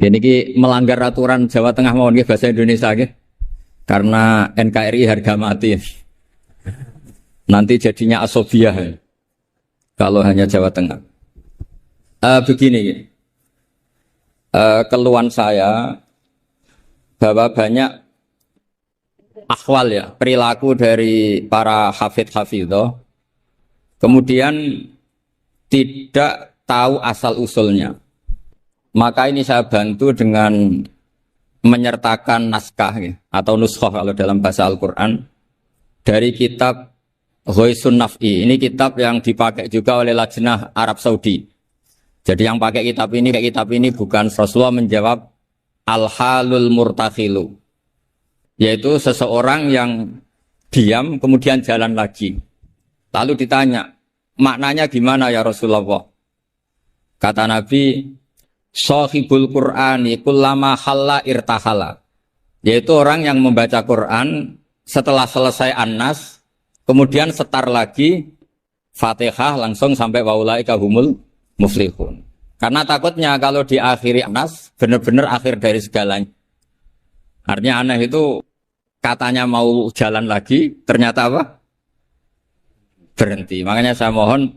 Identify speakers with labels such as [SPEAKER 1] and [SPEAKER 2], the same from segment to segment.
[SPEAKER 1] Ini melanggar aturan Jawa Tengah mawon nggih bahasa Indonesia nggih. Karena NKRI harga mati. Nanti jadinya asobiah kalau hanya Jawa Tengah. Begini, keluhan saya bahwa banyak akhwal ya, perilaku dari para hafidh-hafidhoh kemudian tidak tahu asal usulnya. Maka ini saya bantu dengan menyertakan naskah ya, atau nuskhah kalau dalam bahasa Al-Quran dari kitab Ghoisun Naf'i. Ini kitab yang dipakai juga oleh Lajnah Arab Saudi. Jadi yang pakai kitab ini bukan Rasulullah menjawab al-halul murtakhilu, yaitu seseorang yang diam kemudian jalan lagi. Lalu ditanya, maknanya gimana ya Rasulullah? Kata Nabi, Shahibul Qur'ani kullama halla irtahala, yaitu orang yang membaca Quran setelah selesai An-Nas kemudian setar lagi Fatihah langsung sampai waulaika humul muflihun. Karena takutnya kalau diakhiri An-Nas benar-benar akhir dari segalanya. Artinya aneh itu katanya mau jalan lagi ternyata apa? Berhenti. Makanya saya mohon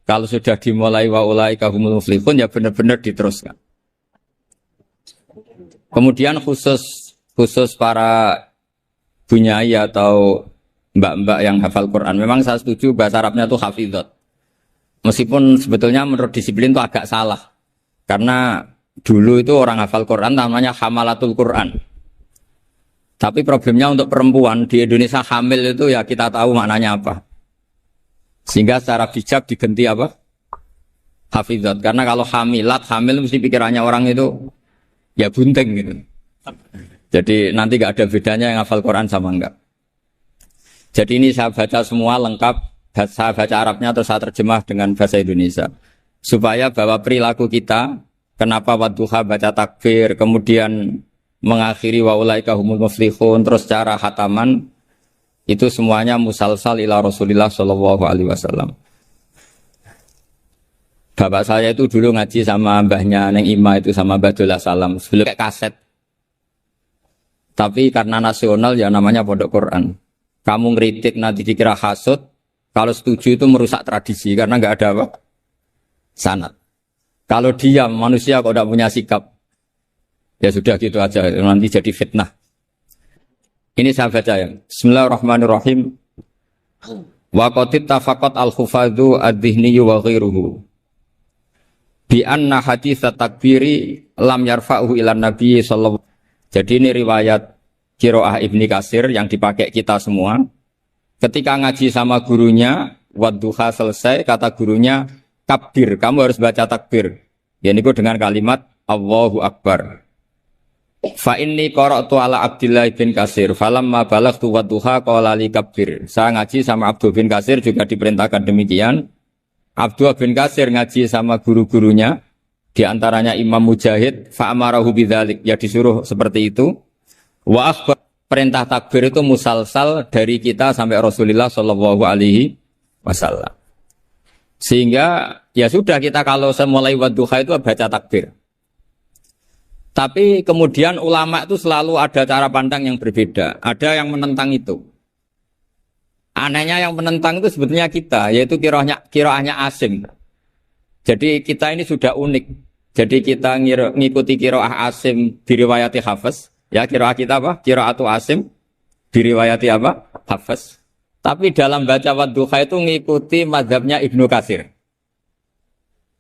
[SPEAKER 1] kalau sudah dimulai waulaika humul muflihun ya benar-benar diteruskan. Kemudian khusus para bunyai atau mbak-mbak yang hafal Quran, memang saya setuju bahasa Arabnya itu hafidhot. Meskipun sebetulnya menurut disiplin itu agak salah. Karena dulu itu orang hafal Quran namanya hamalatul Quran. Tapi problemnya untuk perempuan di Indonesia hamil itu ya kita tahu maknanya apa. Sehingga secara bijak diganti apa? Hafidhot. Karena kalau hamil mesti pikirannya orang itu ya bunting gitu. Jadi nanti gak ada bedanya yang hafal Quran sama enggak. Jadi ini saya baca semua lengkap, saya baca Arabnya terus saya terjemah dengan bahasa Indonesia. Supaya bahwa perilaku kita, kenapa wadduha baca takbir, kemudian mengakhiri waulaika humul muflihun, terus cara khataman, itu semuanya musalsal ila Rasulillah sallallahu alaihi wasallam. Bapak saya itu dulu ngaji sama mbahnya Neng Ima itu sama Badullah Salam, sebelum kayak kaset. Tapi karena nasional ya namanya pondok Quran. Kamu ngeritik nanti dikira hasud, kalau setuju itu merusak tradisi karena nggak ada apa? Sanad. Kalau diam manusia kok tidak punya sikap, ya sudah gitu aja nanti jadi fitnah. Ini saya baca ya. Bismillahirrahmanirrahim. Wa qatib tafaqat al-hufadhu ad-dhihniyu wa ghairuhu bi anna hadits takbiri lam yarfa'uhu ilan nabi sallallahu. Jadi ini riwayat Qiraah Ibni Katsir yang dipakai kita semua. Ketika ngaji sama gurunya, wadduha selesai, kata gurunya, kabir, kamu harus baca takbir. Ya ini dengan kalimat Allahu Akbar. Fa inni qara'tu ala Abdillah bin Katsir, falamma balaghtu wadduha qala li kabir. Saya ngaji sama Abdul bin Katsir juga diperintahkan demikian. Abdul bin Katsir ngaji sama guru-gurunya, di antaranya Imam Mujahid, fa amarahu bidzalik, ya disuruh seperti itu. Wa akhbar, perintah takbir itu musalsal dari kita sampai Rasulullah sallallahu alaihi wasallam. Sehingga ya sudah kita kalau mulai wadduha itu baca takbir. Tapi kemudian ulama itu selalu ada cara pandang yang berbeda. Ada yang menentang itu. Anehnya yang menentang itu sebetulnya kita, yaitu qiraahnya Asim. Jadi kita ini sudah unik. Jadi kita ngikuti qiraah Asim diriwayati Hafiz. Ya qiraah kita apa? Qiraatu Asim diriwayati apa? Hafiz. Tapi dalam baca wadduha itu ngikuti mazhabnya Ibnu Katsir.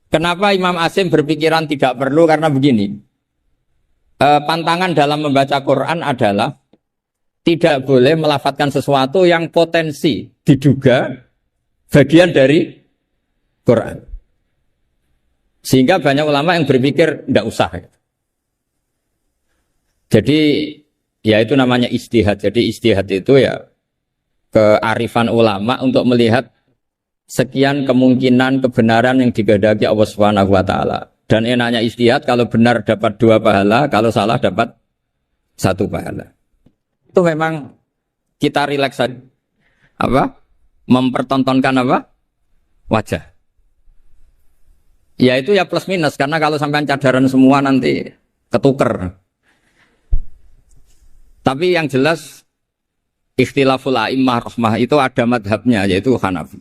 [SPEAKER 1] Kenapa Imam Asim berpikiran tidak perlu? Karena begini. Pantangan dalam membaca Quran adalah tidak boleh melafadzkan sesuatu yang potensi diduga bagian dari Quran. Sehingga banyak ulama yang berpikir tidak usah. Jadi ya itu namanya ijtihad. Jadi ijtihad itu ya kearifan ulama untuk melihat sekian kemungkinan kebenaran yang dikehendaki Allah Subhanahu wa taala. Dan enaknya ijtihad kalau benar dapat 2 pahala, kalau salah dapat 1 pahala. Itu memang kita rileks saja. Apa? Mempertontonkan apa? Wajah. Ya itu ya plus minus karena kalau sampai cadaran semua nanti ketuker. Tapi yang jelas ikhtilaful a'immah rahmah itu ada madhabnya, yaitu Hanafi.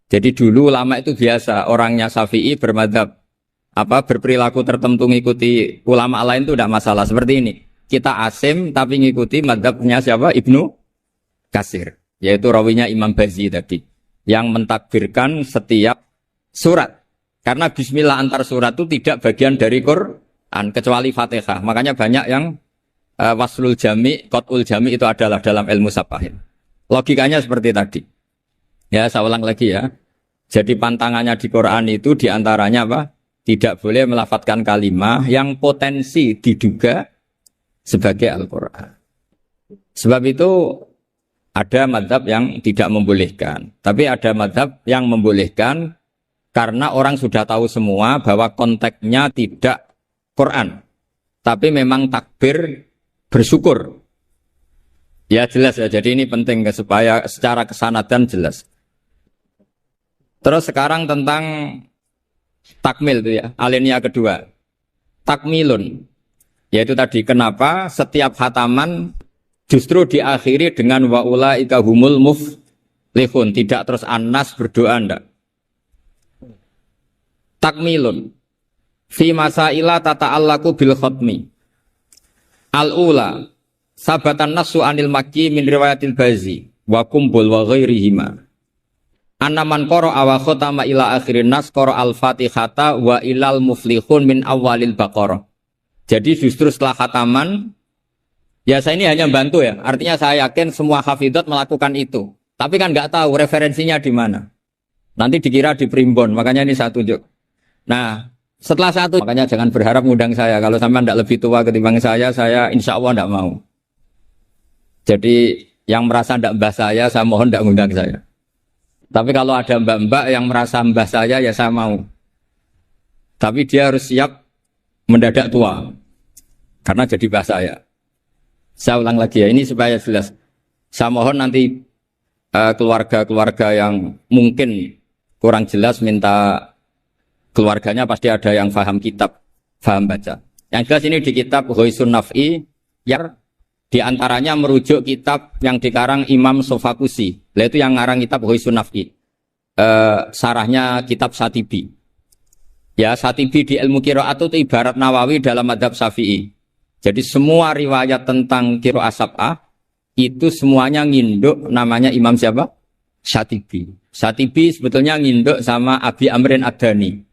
[SPEAKER 1] Jadi dulu ulama itu biasa, orangnya Syafi'i bermadhab berperilaku tertentu ngikuti ulama lain itu tidak masalah. Seperti ini, kita asim tapi ngikuti madhabnya siapa? Ibnu Katsir, yaitu rawinya Imam Bazi tadi, yang mentakbirkan setiap surat. Karena bismillah antar surat itu tidak bagian dari Quran kecuali Fatihah. Makanya banyak yang waslul jami, qat'ul jami itu adalah dalam ilmu safahin. Logikanya seperti tadi. Ya, saya ulang lagi ya. Jadi pantangannya di Quran itu diantaranya apa? Tidak boleh melafadzkan kalimah yang potensi diduga sebagai Al-Quran. Sebab itu ada madhab yang tidak membolehkan. Tapi ada madhab yang membolehkan karena orang sudah tahu semua bahwa konteksnya tidak Quran. Tapi memang takbir bersyukur. Ya jelas ya, jadi ini penting supaya secara kesanatan jelas. Terus sekarang tentang takmil itu ya, alinea kedua. Takmilun, yaitu tadi kenapa setiap khataman justru diakhiri dengan wa ulaika humul muflihun, tidak terus An-Nas berdoa ndak. Takmilun fi masaila tata'allaku bil khatmi. Al-ula sabatan nasu anil makki min riwayatil bazi wa kumbul wa ghairihima. Anaman qara wa khatama ila akhirin nas qara al-fatihata wa ilal muflihun min awalil baqarah. Jadi justru setelah khataman, ya saya ini hanya bantu ya. Artinya saya yakin semua hafidhat melakukan itu. Tapi kan nggak tahu referensinya di mana. Nanti dikira di primbon, makanya ini saya tunjuk. Nah, setelah satu, makanya jangan berharap ngundang saya. Kalau sampai tidak lebih tua ketimbang saya insya Allah tidak mau. Jadi yang merasa tidak mbah saya mohon tidak ngundang saya. Tapi kalau ada mbak-mbak yang merasa mbah saya, ya saya mau. Tapi dia harus siap mendadak tua. Karena jadi mbah saya. Saya ulang lagi ya, ini supaya jelas. Saya mohon nanti keluarga-keluarga yang mungkin kurang jelas minta keluarganya pasti ada yang paham kitab, paham baca. Yang jelas ini di kitab Ghoisun Naf'i, yang diantaranya merujuk kitab yang dikarang Imam Sofakusi. Itu yang ngarang kitab Ghoisun Naf'i. Sarahnya kitab Satibi. Ya, Satibi di ilmu qiraat itu ibarat Nawawi dalam madhab Syafi'i. Jadi semua riwayat tentang qiraat sab'ah itu semuanya nginduk namanya Imam siapa? Satibi. Satibi sebetulnya nginduk sama Abi Amrin Ad-Dani.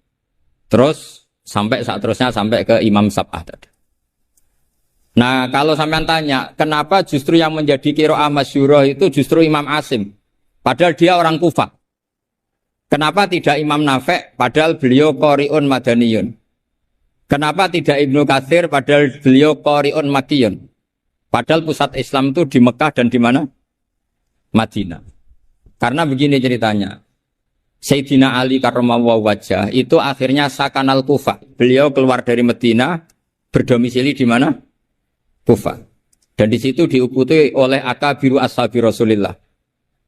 [SPEAKER 1] Terus sampai saat terusnya sampai ke Imam Sab'ah tadi. Nah, kalau sampean tanya, kenapa justru yang menjadi qiraah masyhurah itu justru Imam Asim? Padahal dia orang Kufah. Kenapa tidak Imam Nafi' padahal beliau qari'un madaniyun? Kenapa tidak Ibnu Katsir padahal beliau qari'un makkiyun? Padahal pusat Islam itu di Mekah dan di mana? Madinah. Karena begini ceritanya. Sayyidina Ali karramallahu wajhah itu akhirnya sakanal Kufah. Beliau keluar dari Madinah, berdomisili di mana? Kufah. Dan di situ diikuti oleh akabiru ashabi Rasulillah.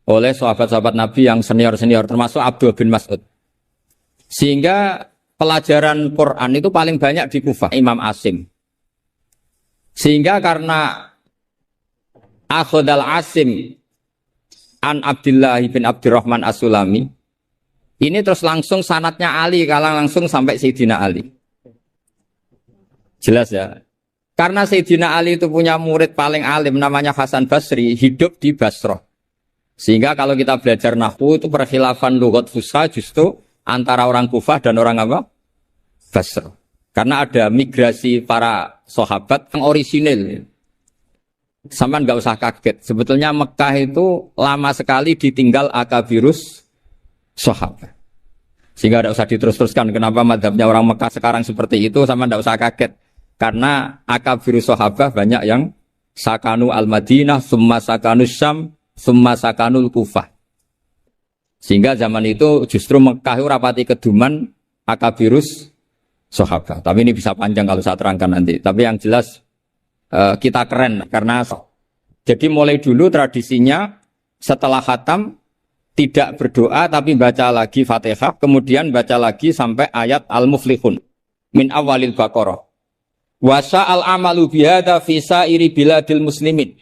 [SPEAKER 1] Oleh sahabat-sahabat Nabi yang senior-senior termasuk Abdul bin Mas'ud. Sehingga pelajaran Quran itu paling banyak di Kufah, Imam Asim. Sehingga karena Akhodal Asim an Abdullah bin Abdurrahman As-Sulami, ini terus langsung sanadnya Ali, kalau langsung sampai Sayyidina Ali. Jelas ya. Karena Sayyidina Ali itu punya murid paling alim namanya Hasan Basri, hidup di Basrah. Sehingga kalau kita belajar nahwu itu perkhilafan lughat fusha justru antara orang Kufah dan orang apa? Basrah. Karena ada migrasi para sahabat yang orisinil. Sama nggak usah kaget. Sebetulnya Mekah itu lama sekali ditinggal akabirus sahabat. Sehingga tidak usah diterus-teruskan kenapa madhabnya orang Mekah sekarang seperti itu, sama tidak usah kaget. Karena akabirus sahabat banyak yang sakanu al-Madinah, summa sakanu Syam, summa sakanul Kufah. Sehingga zaman itu justru Mekah itu rapati keduman akabirus sahabat. Tapi ini bisa panjang kalau saya terangkan nanti. Tapi yang jelas kita keren karena jadi mulai dulu tradisinya setelah khatam tidak berdoa tapi baca lagi Fatihah, kemudian baca lagi sampai ayat Al-Muflihun min awalil Baqarah. Wasa al amalu bihada fi sairi biladil muslimin.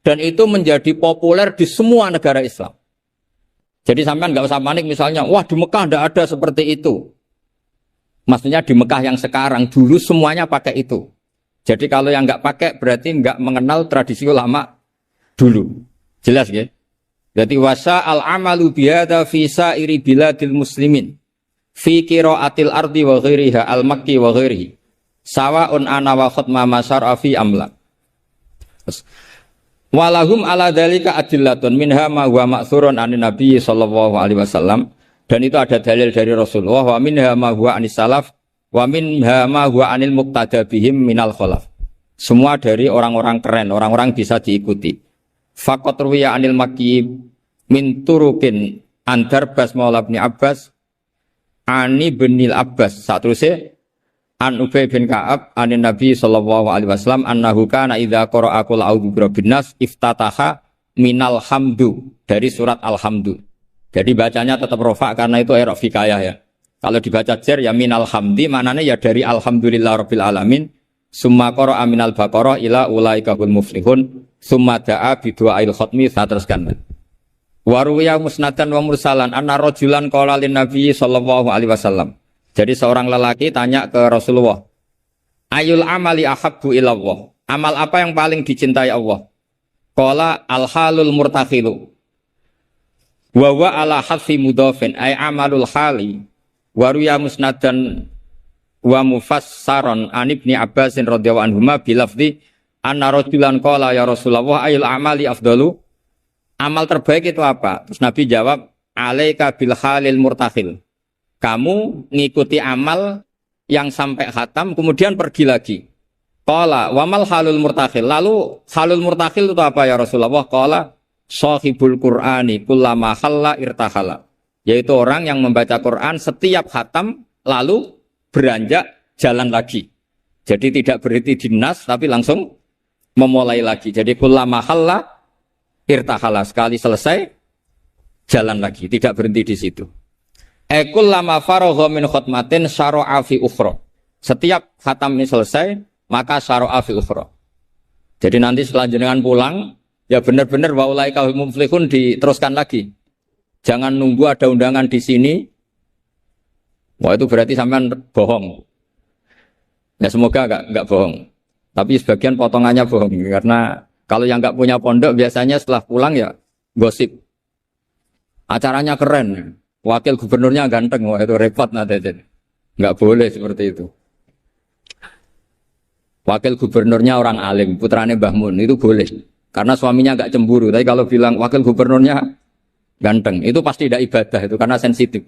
[SPEAKER 1] Dan itu menjadi populer di semua negara Islam. Jadi sampean nggak usah panik misalnya, wah di Mekah tidak ada seperti itu. Maksudnya di Mekah yang sekarang, dulu semuanya pakai itu. Jadi kalau yang nggak pakai berarti nggak mengenal tradisi ulama dulu. Jelas ya? Jadi wasa al amalu bihada fi sairi biladil muslimin. Fi qiraatil ardi wa ghairiha al makki wa ghairihi. Sawaun ana wa khutma masara fi amla. Walahum ala dzalika adillatun minha ma huwa ma'thurun anin nabi sallallahu alaihi wasallam, dan itu ada dalil dari Rasulullah, wa minha ma huwa anis salaf wa minha ma huwa anil muqtada bihim minal khalaf. Semua dari orang-orang keren, orang-orang bisa diikuti. Faqat ruwiya anil makki min turukin Andarbas maula bin Abbas ani binil Abbas satruse an Ubay bin Ka'ab anin Nabi sallallahu alaihi wasallam annahu kana idza qara'a qul a'udzu birabbin nas iftataha minal hamdu, dari surat Alhamdu. Jadi bacanya tetap rofa karena itu i'rab fikayah ya. Kalau dibaca jar ya minal hamdi, maknanya ya dari alhamdulillah rabbil alamin. Summa qara'a minal baqarah ila ulaika hul muflihun. Summa da'a bi du'ail khatmi, teruskan. Wa ruwiya musnadan wa mursalan anna rajulan qala lin nabi sallallahu alaihi wasallam. Jadi seorang lelaki tanya ke Rasulullah, ayul amali ahabbu ilallah, amal apa yang paling dicintai Allah? Qala al-halul murtakhilu wa wa ala hadfi mudhafin ay amalul hali. Wa ruya musnadan wa mufassaron an ibni Abbasin radhiyallahu anhuma bilafzi anna rajulan qala ya Rasulullah ayul amali afdalu, amal terbaik itu apa? Terus Nabi jawab, alaika bil halil murtakhil, kamu ngikuti amal yang sampai khatam kemudian pergi lagi. Qala wa mal halul murtakhil, lalu halul murtakhil itu apa ya Rasulullah? Qala sahibul qur'ani kullama khalla irtahala, yaitu orang yang membaca Quran setiap khatam lalu beranjak jalan lagi. Jadi tidak berhenti di nas tapi langsung memulai lagi. Jadi kullama khalla irtahala, sekali selesai jalan lagi, tidak berhenti di situ. Ekul lama faragha min khutmatin syara'a fi ukhra. Setiap khatam ini selesai, maka syara'a fi ukhra. Jadi nanti setelah jenengan pulang, ya benar-benar wa ulaika hum muflihun diteruskan lagi. Jangan nunggu ada undangan di sini. Wah itu berarti sampean bohong. Ya semoga enggak bohong. Tapi sebagian potongannya bohong karena kalau yang enggak punya pondok biasanya setelah pulang ya gosip. Acaranya keren. Wakil gubernurnya ganteng, wah itu repot nanti. Nggak boleh seperti itu. Wakil gubernurnya orang alim, putranya Mbah Mun, itu boleh. Karena suaminya nggak cemburu. Tapi kalau bilang wakil gubernurnya ganteng, itu pasti tidak ibadah, itu karena sensitif.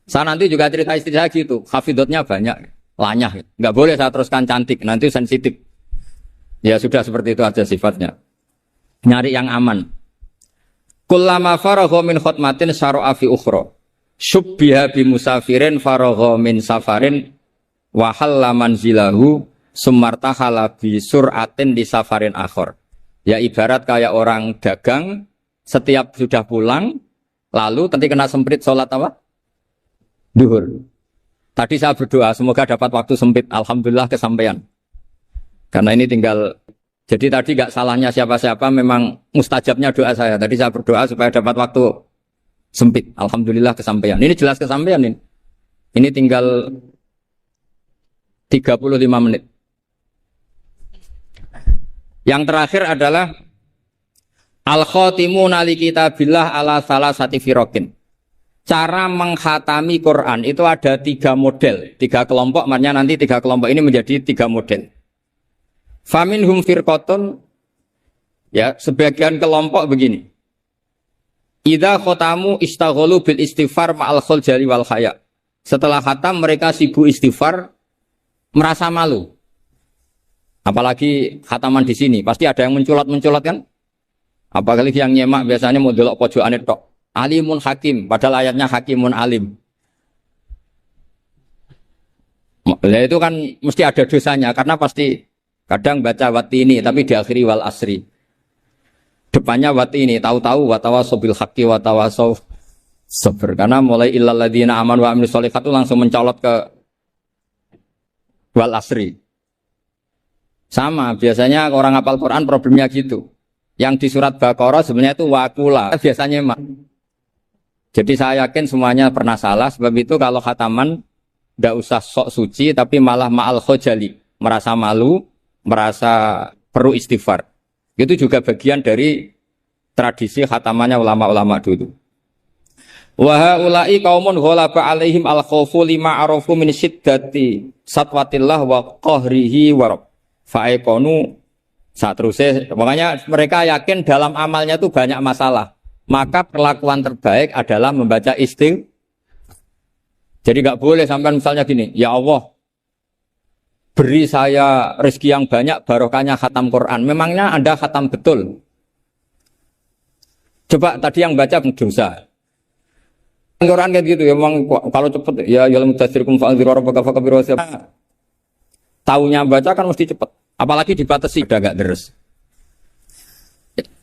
[SPEAKER 1] Saya nanti juga cerita istri saya gitu, hafidotnya banyak, lanyah. Nggak boleh saya teruskan cantik, nanti sensitif. Ya sudah seperti itu aja sifatnya. Nyari yang aman. Kullama faragha min khutmatin syara'a fi ukhra. Syubbiha bi musafirin faragha min safarin wa halla manzilahu sumartahala bi sur'atin di safarin akhir. Ya ibarat kayak orang dagang setiap sudah pulang lalu nanti kena semprit sholat apa? Duhur. Tadi saya berdoa semoga dapat waktu sempit, alhamdulillah kesampaian. Karena ini tinggal, jadi tadi gak salahnya siapa-siapa, memang mustajabnya doa saya. Tadi saya berdoa supaya dapat waktu sempit. Alhamdulillah kesampaian. Ini jelas kesampaian ini. Ini tinggal 35 menit. Yang terakhir adalah al-khatimuna li kitabillah ala salasati firaqin. Cara mengkhatami Quran itu ada 3 model, 3 kelompok, maknanya nanti 3 kelompok ini menjadi 3 model. Faminhum firqatun, ya sebagian kelompok begini. Idza khatamu istaghalu bil istighfar ma'al khuljali wal haya. Setelah khatam mereka sibuk istighfar, merasa malu. Apalagi khataman di sini, pasti ada yang menculat-menculat kan? Apalagi yang nyemak biasanya mau delok pojokane tok. Alimun hakim, padahal ayatnya hakimun alim. Nah, itu kan mesti ada dosanya karena pasti kadang baca watini tapi diakhiri wal asri. Depannya watini, tahu-tahu watawasaw bil haqqi watawasaw sabr. Karena mulai illal ladzina amanu wa amilus sholihat itu langsung mencolot ke wal asri. Sama, biasanya orang hafal Quran problemnya gitu. Yang di surat Baqarah sebenarnya itu wakula, biasanya emang. Jadi saya yakin semuanya pernah salah, sebab itu kalau khataman tidak usah sok suci, tapi malah ma'al khojali, merasa malu, merasa perlu istighfar. Itu juga bagian dari tradisi khatamannya ulama-ulama dulu. Wa haula'i qaumun ghalaba 'alaihim al-khaufu lima arafu min syiddati satwatillah wa qahrihi wa fa'aiqonu saat terusnya. Makanya mereka yakin dalam amalnya itu banyak masalah. Maka perlakuan terbaik adalah membaca istighfar. Jadi nggak boleh sampai misalnya gini, ya Allah beri saya rezeki yang banyak barokahnya khatam Quran. Memangnya Anda khatam betul? Coba tadi yang baca dosa. Quran kayak gitu ya, memang kalau cepet ya yalam tasrikum fa'dziru rabbaka fakabiru wasab. Taunya baca kan mesti cepet. Apalagi dibatasi udah enggak deres.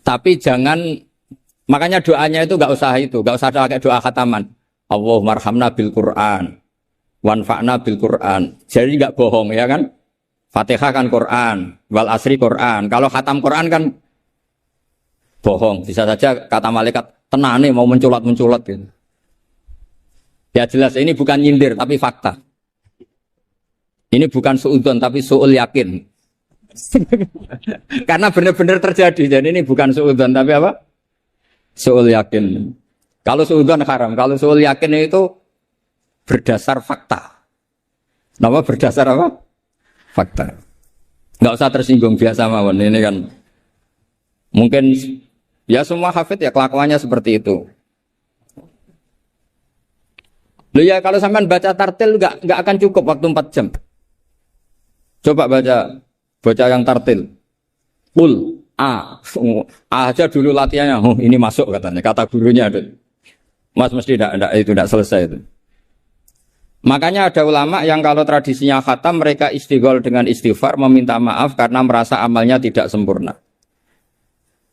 [SPEAKER 1] Tapi jangan, makanya doanya itu enggak usah pakai doa khataman. Allahumma arhamna bil Quran wanfa'na bil Quran. Jadi enggak bohong ya kan? Fatihah kan Quran, wal asri Quran. Kalau khatam Quran kan bohong. Bisa saja kata malaikat tenane mau menculat gitu. Ya jelas ini bukan nyindir tapi fakta. Ini bukan suudzon tapi suul yakin. Karena benar-benar terjadi. Jadi ini bukan suudzon tapi apa? Suul yakin. Kalau suudzon haram, kalau suul yakin itu berdasar fakta. Nama berdasar apa? Fakta. Enggak usah tersinggung, biasa mawon. Ini kan mungkin ya semua hafid ya kelakuannya seperti itu. Loh ya kalau sampean baca tartil enggak akan cukup waktu 4 jam. Coba baca yang tartil. Qul A aja dulu latihannya. Oh, ini masuk katanya. Kata gurunya ada. Mas mesti tidak selesai itu. Makanya ada ulama yang kalau tradisinya khatam mereka istighol dengan istighfar meminta maaf karena merasa amalnya tidak sempurna.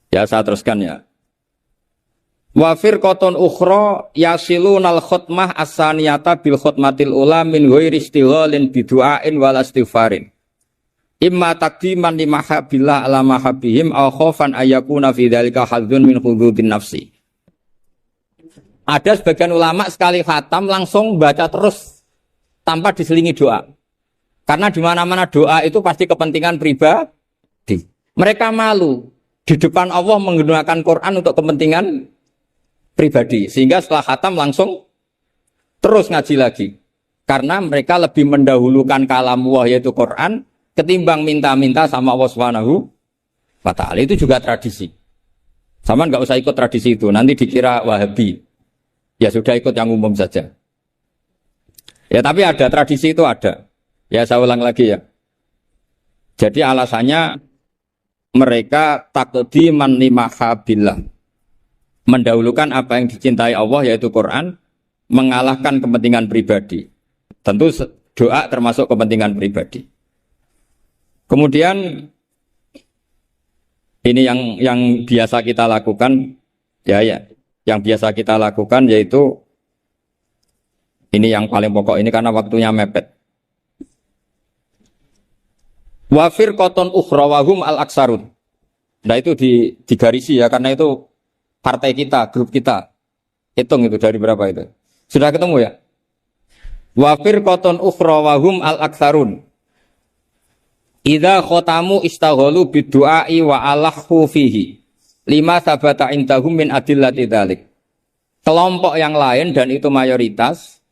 [SPEAKER 1] Ya saya teruskan ya. Wa firqatun ukhra yasilunal khutmah as-saniyata bil khutmatil ula min ghairi istighalin bidu'ain wal istighfarin. Imma taqdiman li mahabbillah ala mahabbihim aw khaufan ayyakuna fi dzalika hadzun min hududin nafsi. Ada sebagian ulama sekali khatam langsung baca terus tanpa diselingi doa. Karena di mana-mana doa itu pasti kepentingan pribadi. Mereka malu di depan Allah menggunakan Quran untuk kepentingan pribadi, sehingga setelah khatam langsung terus ngaji lagi karena mereka lebih mendahulukan kalam Allah yaitu Quran ketimbang minta-minta sama Allah Subhanahu wa ta'ala. Itu juga tradisi. Sama nggak usah ikut tradisi itu, nanti dikira Wahabi. Ya sudah ikut yang umum saja. Ya tapi ada tradisi itu ada. Ya saya ulang lagi ya. Jadi alasannya mereka taqdiman li mahabbillah, mendahulukan apa yang dicintai Allah yaitu Quran, mengalahkan kepentingan pribadi. Tentu doa termasuk kepentingan pribadi. Kemudian ini yang biasa kita lakukan ya yang biasa kita lakukan yaitu ini yang paling pokok ini karena waktunya mepet. Wa firqatun ukhra wa hum al-aksarun. Nah itu digarisi ya karena itu partai kita, grup kita. Hitung itu dari berapa itu. Sudah ketemu ya? Wa firqatun ukhra wa hum al-aktsarun. Idza khatamu istaghalu bid-du'ai wa alahu fihi. Lima sabata indahum min adillati dzalik. Kelompok yang lain dan itu mayoritas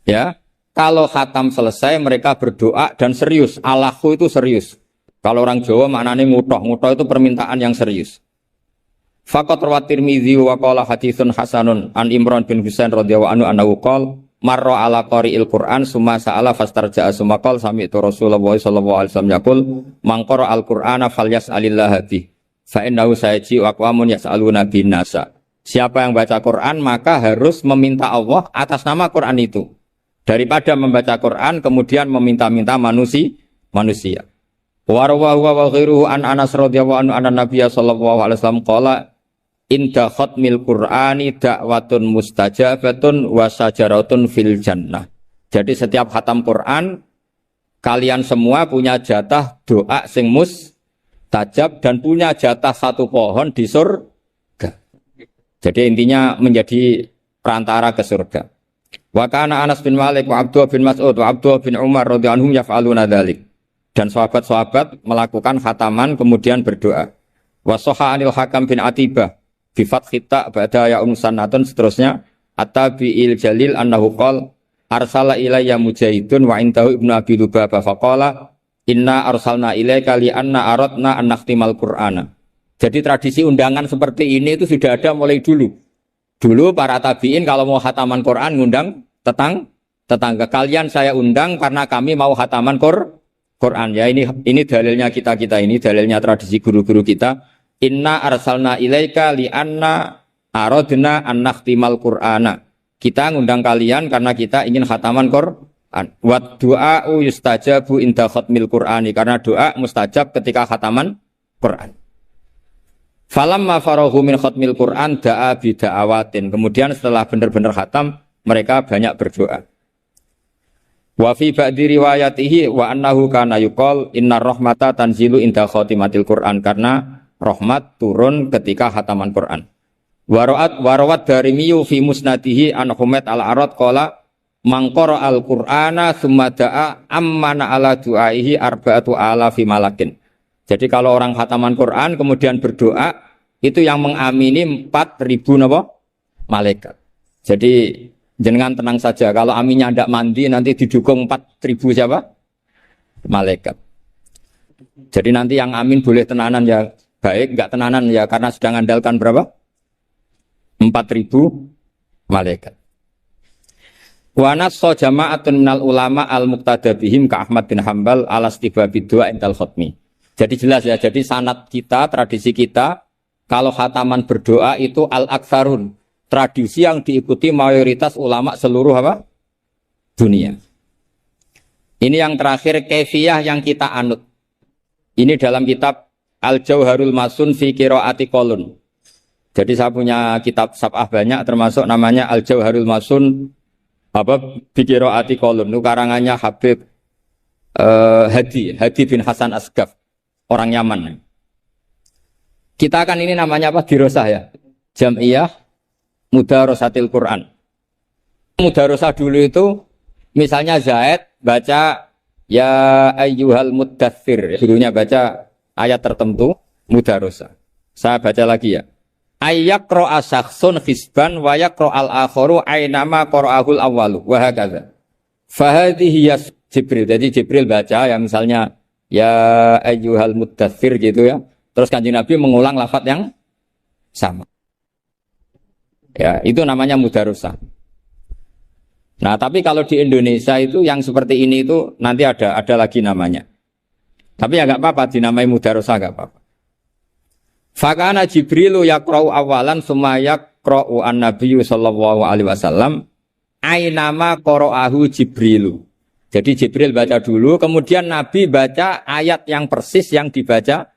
[SPEAKER 1] ya, kalau khatam selesai mereka berdoa dan serius. Alahu itu serius. Kalau orang Jawa maknanya ngutoh itu permintaan yang serius. Faqat rawat Tirmidzi wa qala haditsun hasanun an Imran bin Husain radhiyallahu anhu annahu qala marra ala qari'il Qur'an summa sa'ala fastarja'a summa qala sami'tu Rasulullah sallallahu alaihi wasallam yaqul man qara al-Qur'ana falyas'alillah bi fa innahu sayaji wa aqwamun yas'aluna bin nasa. Siapa yang baca Quran maka harus meminta Allah atas nama Quran itu daripada membaca Quran kemudian meminta-minta manusia. Wa rawahu wa ghairuhu an Anas radhiyallahu anhu anna Nabiy sallallahu alaihi wasallam qala inda khatmil Qur'ani da'watun mustajabatun wa sajaratun fil jannah. Jadi setiap khatam Quran kalian semua punya jatah doa sing mustajab dan punya jatah satu pohon di surga. Jadi intinya menjadi perantara ke surga. Wa kana Anas bin Malik wa Abdullah bin Mas'ud wa Abdullah bin Umar radhiyallahu anhum yaf'aluna dzalik. Dan sahabat-sahabat melakukan khataman kemudian berdoa. Wa sahha anil Hakam bin Atibah bi fathi ta ba'da ya musannatun seterusnya at-tabi'il jalil annahu qala arsala ilayya mujahidun wa indahu ibnu abi lubabah faqala inna arsalna ilaika li anna aradna an nakhtimal qur'ana. Jadi tradisi undangan seperti ini itu sudah ada mulai dulu. Dulu para tabi'in kalau mau khataman Quran ngundang tetangga. Kalian saya undang karena kami mau khataman Quran. Ya ini dalilnya kita ini dalilnya tradisi guru-guru kita. Inna arsalna ilaika li anna aradna an nakhtimal qur'ana. Kita ngundang kalian karena kita ingin khataman Quran. Wa du'a'u yustajabu inda khatmil qur'ani. Karena doa mustajab ketika khataman Quran. Falamma farahu min khatmil Qur'an da'a bida'awatin. Kemudian setelah benar-benar khatam, mereka banyak berdoa. Wa fi ba'di riwayatihi wa annahu kana yuqal innar rahmata tanzilu inda khatimatil Qur'an. Karena rahmat turun ketika khataman Qur'an. Warawat darimiyu fi musnadihi an Humaid al-Arad qala man qara al-Qur'ana tsumma da'a ammana ala du'aihi arba'atu alafi malakin. Jadi kalau orang khataman Quran kemudian berdoa, itu yang mengamini 4.000 napa? Malaikat. Jadi jenengan tenang saja, kalau aminnya tidak mandi nanti didukung 4.000 siapa? Malaikat. Jadi nanti yang amin boleh tenanan ya baik, enggak tenanan ya karena sudah ngandalkan berapa? 4.000 malaikat. Wa nassa jama'atun minal ulama al-muqtada bihim ka Ahmad bin Hambal ala istibabid du'a indal khatmi. Jadi jelas ya, jadi sanad kita, tradisi kita, kalau khataman berdoa itu al-aktsarun. Tradisi yang diikuti mayoritas ulama seluruh apa? Dunia. Ini yang terakhir, kaifiyah yang kita anut. Ini dalam kitab Al-Jauharul Masun fi Qiraati Qolun. Jadi saya punya kitab sab'ah banyak, termasuk namanya Al-Jauharul Masun fi Qiraati Qolun. Itu karangannya Habib Hadi bin Hasan Asgaf. Orang Yaman. Kita kan ini namanya apa? Dirosah ya. Jam'iyah Mudarosatil Quran. Mudarosah dulu itu misalnya Zaid baca ya ayyuhal muddatsir. Gurunya baca ayat tertentu mudarosah. Saya baca lagi ya. Ayyaqra'a syakhsun hisban wa yaqra'al akharu aynama qara'ahul awwalu wa hakadha. Fahadhihi Jibril. Jadi Jibril baca ya misalnya ya ayyuhal muddatsir gitu ya. Terus Kanjeng Nabi mengulang lafaz yang sama. Ya, itu namanya mudarosah. Nah, tapi kalau di Indonesia itu yang seperti ini itu nanti ada lagi namanya. Tapi ya enggak apa-apa dinamai mudarosah enggak apa-apa. Fakana Jibrilu yaqra'u awalan summa yaqra'u an-nabiyyu sallallahu alaihi wasallam ainama qara'ahu Jibrilu. Jadi Jibril baca dulu, kemudian Nabi baca ayat yang persis yang dibaca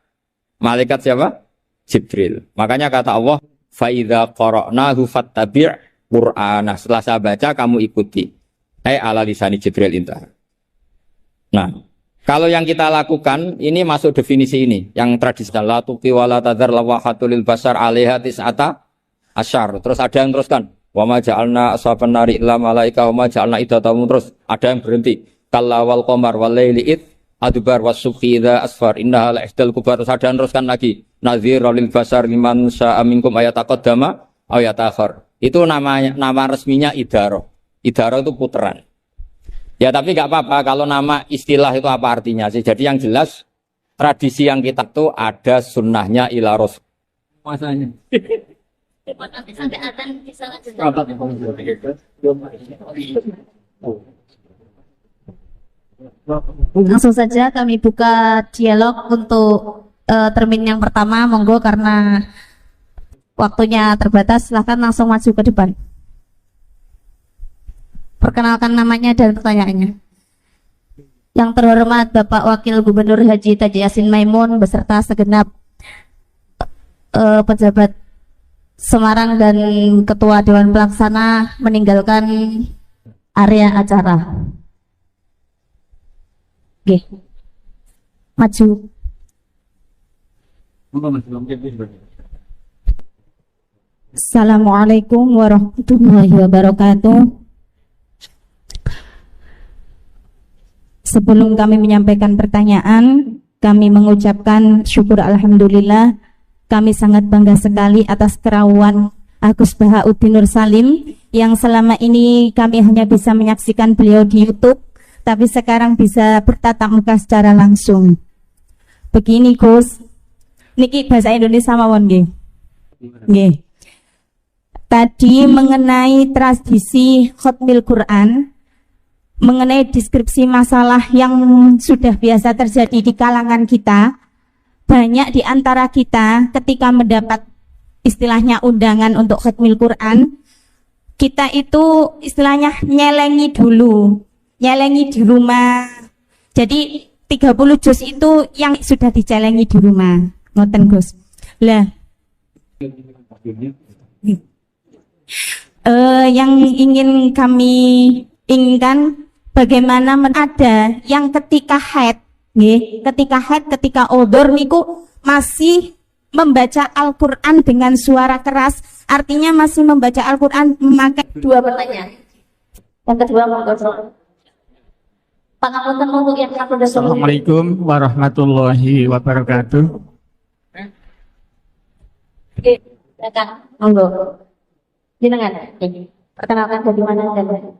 [SPEAKER 1] malaikat siapa? Jibril. Makanya kata Allah, fa idza qara'nahu fattabi' Qur'ana. Setelah saya baca kamu ikuti. Ala lisani Jibril intah. Nah, kalau yang kita lakukan ini masuk definisi ini, yang tradisional la tuqi wala tadzar lawahatul lil basar 'alaiha tis'ata asyar. Terus ada yang teruskan wa ma ja'alna ashaban nari illa malaika wa ma ja'alna iddatahum, terus ada yang berhenti kalla wal qamar wal laili id adbar was subhi idza asfar innaha la ihdal kubar. Terus ada yang teruskan lagi nadhira lil basar liman sya'a minkum ayataqaddama aw yatakhir. Itu nama resminya idaroh. Idaroh itu puteran. Ya tapi nggak apa-apa kalau nama istilah itu apa artinya sih. Jadi yang jelas tradisi yang kita tuh ada sunnahnya ila rasul. Masanya.
[SPEAKER 2] Sampai akan bisa langsung saja kami buka dialog untuk termin yang pertama, monggo karena waktunya terbatas, silahkan langsung maju ke depan. Perkenalkan namanya dan pertanyaannya. Yang terhormat Bapak Wakil Gubernur Haji Taji Yasin Maimun beserta segenap pejabat Semarang dan Ketua Dewan Pelaksana meninggalkan area acara. Nggih. Maju. Assalamualaikum warahmatullahi wabarakatuh. Sebelum kami menyampaikan pertanyaan, kami mengucapkan syukur alhamdulillah. Kami sangat bangga sekali atas kerawan Agus Bahauddin Nur Salim yang selama ini kami hanya bisa menyaksikan beliau di YouTube, tapi sekarang bisa bertatap muka secara langsung. Begini Gus, niki bahasa Indonesia mawon nggih. Nggih. Tadi mengenai tradisi khatmil Quran, mengenai deskripsi masalah yang sudah biasa terjadi di kalangan kita, banyak di antara kita ketika mendapat istilahnya undangan untuk khatmil Quran, kita itu istilahnya nyelengi dulu, nyelengi di rumah. Jadi 30 juz itu yang sudah dicelengi di rumah, ngoten Gus. Lah, yang ingin kami inginkan bagaimana ada yang ketika haid, ketika odor niku masih membaca Al-Quran dengan suara keras, artinya masih membaca Al-Quran memakai dua pertanyaan. Yang kedua monggo. Pangapunten untuk yang satu.
[SPEAKER 3] Assalamualaikum warahmatullahi wabarakatuh.
[SPEAKER 2] Oke, silakan monggo. Jenengan. Perkenalkan dari mana dan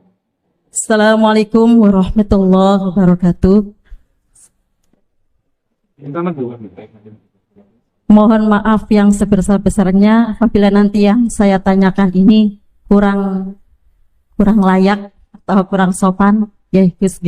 [SPEAKER 4] Assalamualaikum warahmatullahi wabarakatuh. Mohon maaf yang sebesar-besarnya apabila nanti yang saya tanyakan ini kurang layak atau kurang sopan. Gus.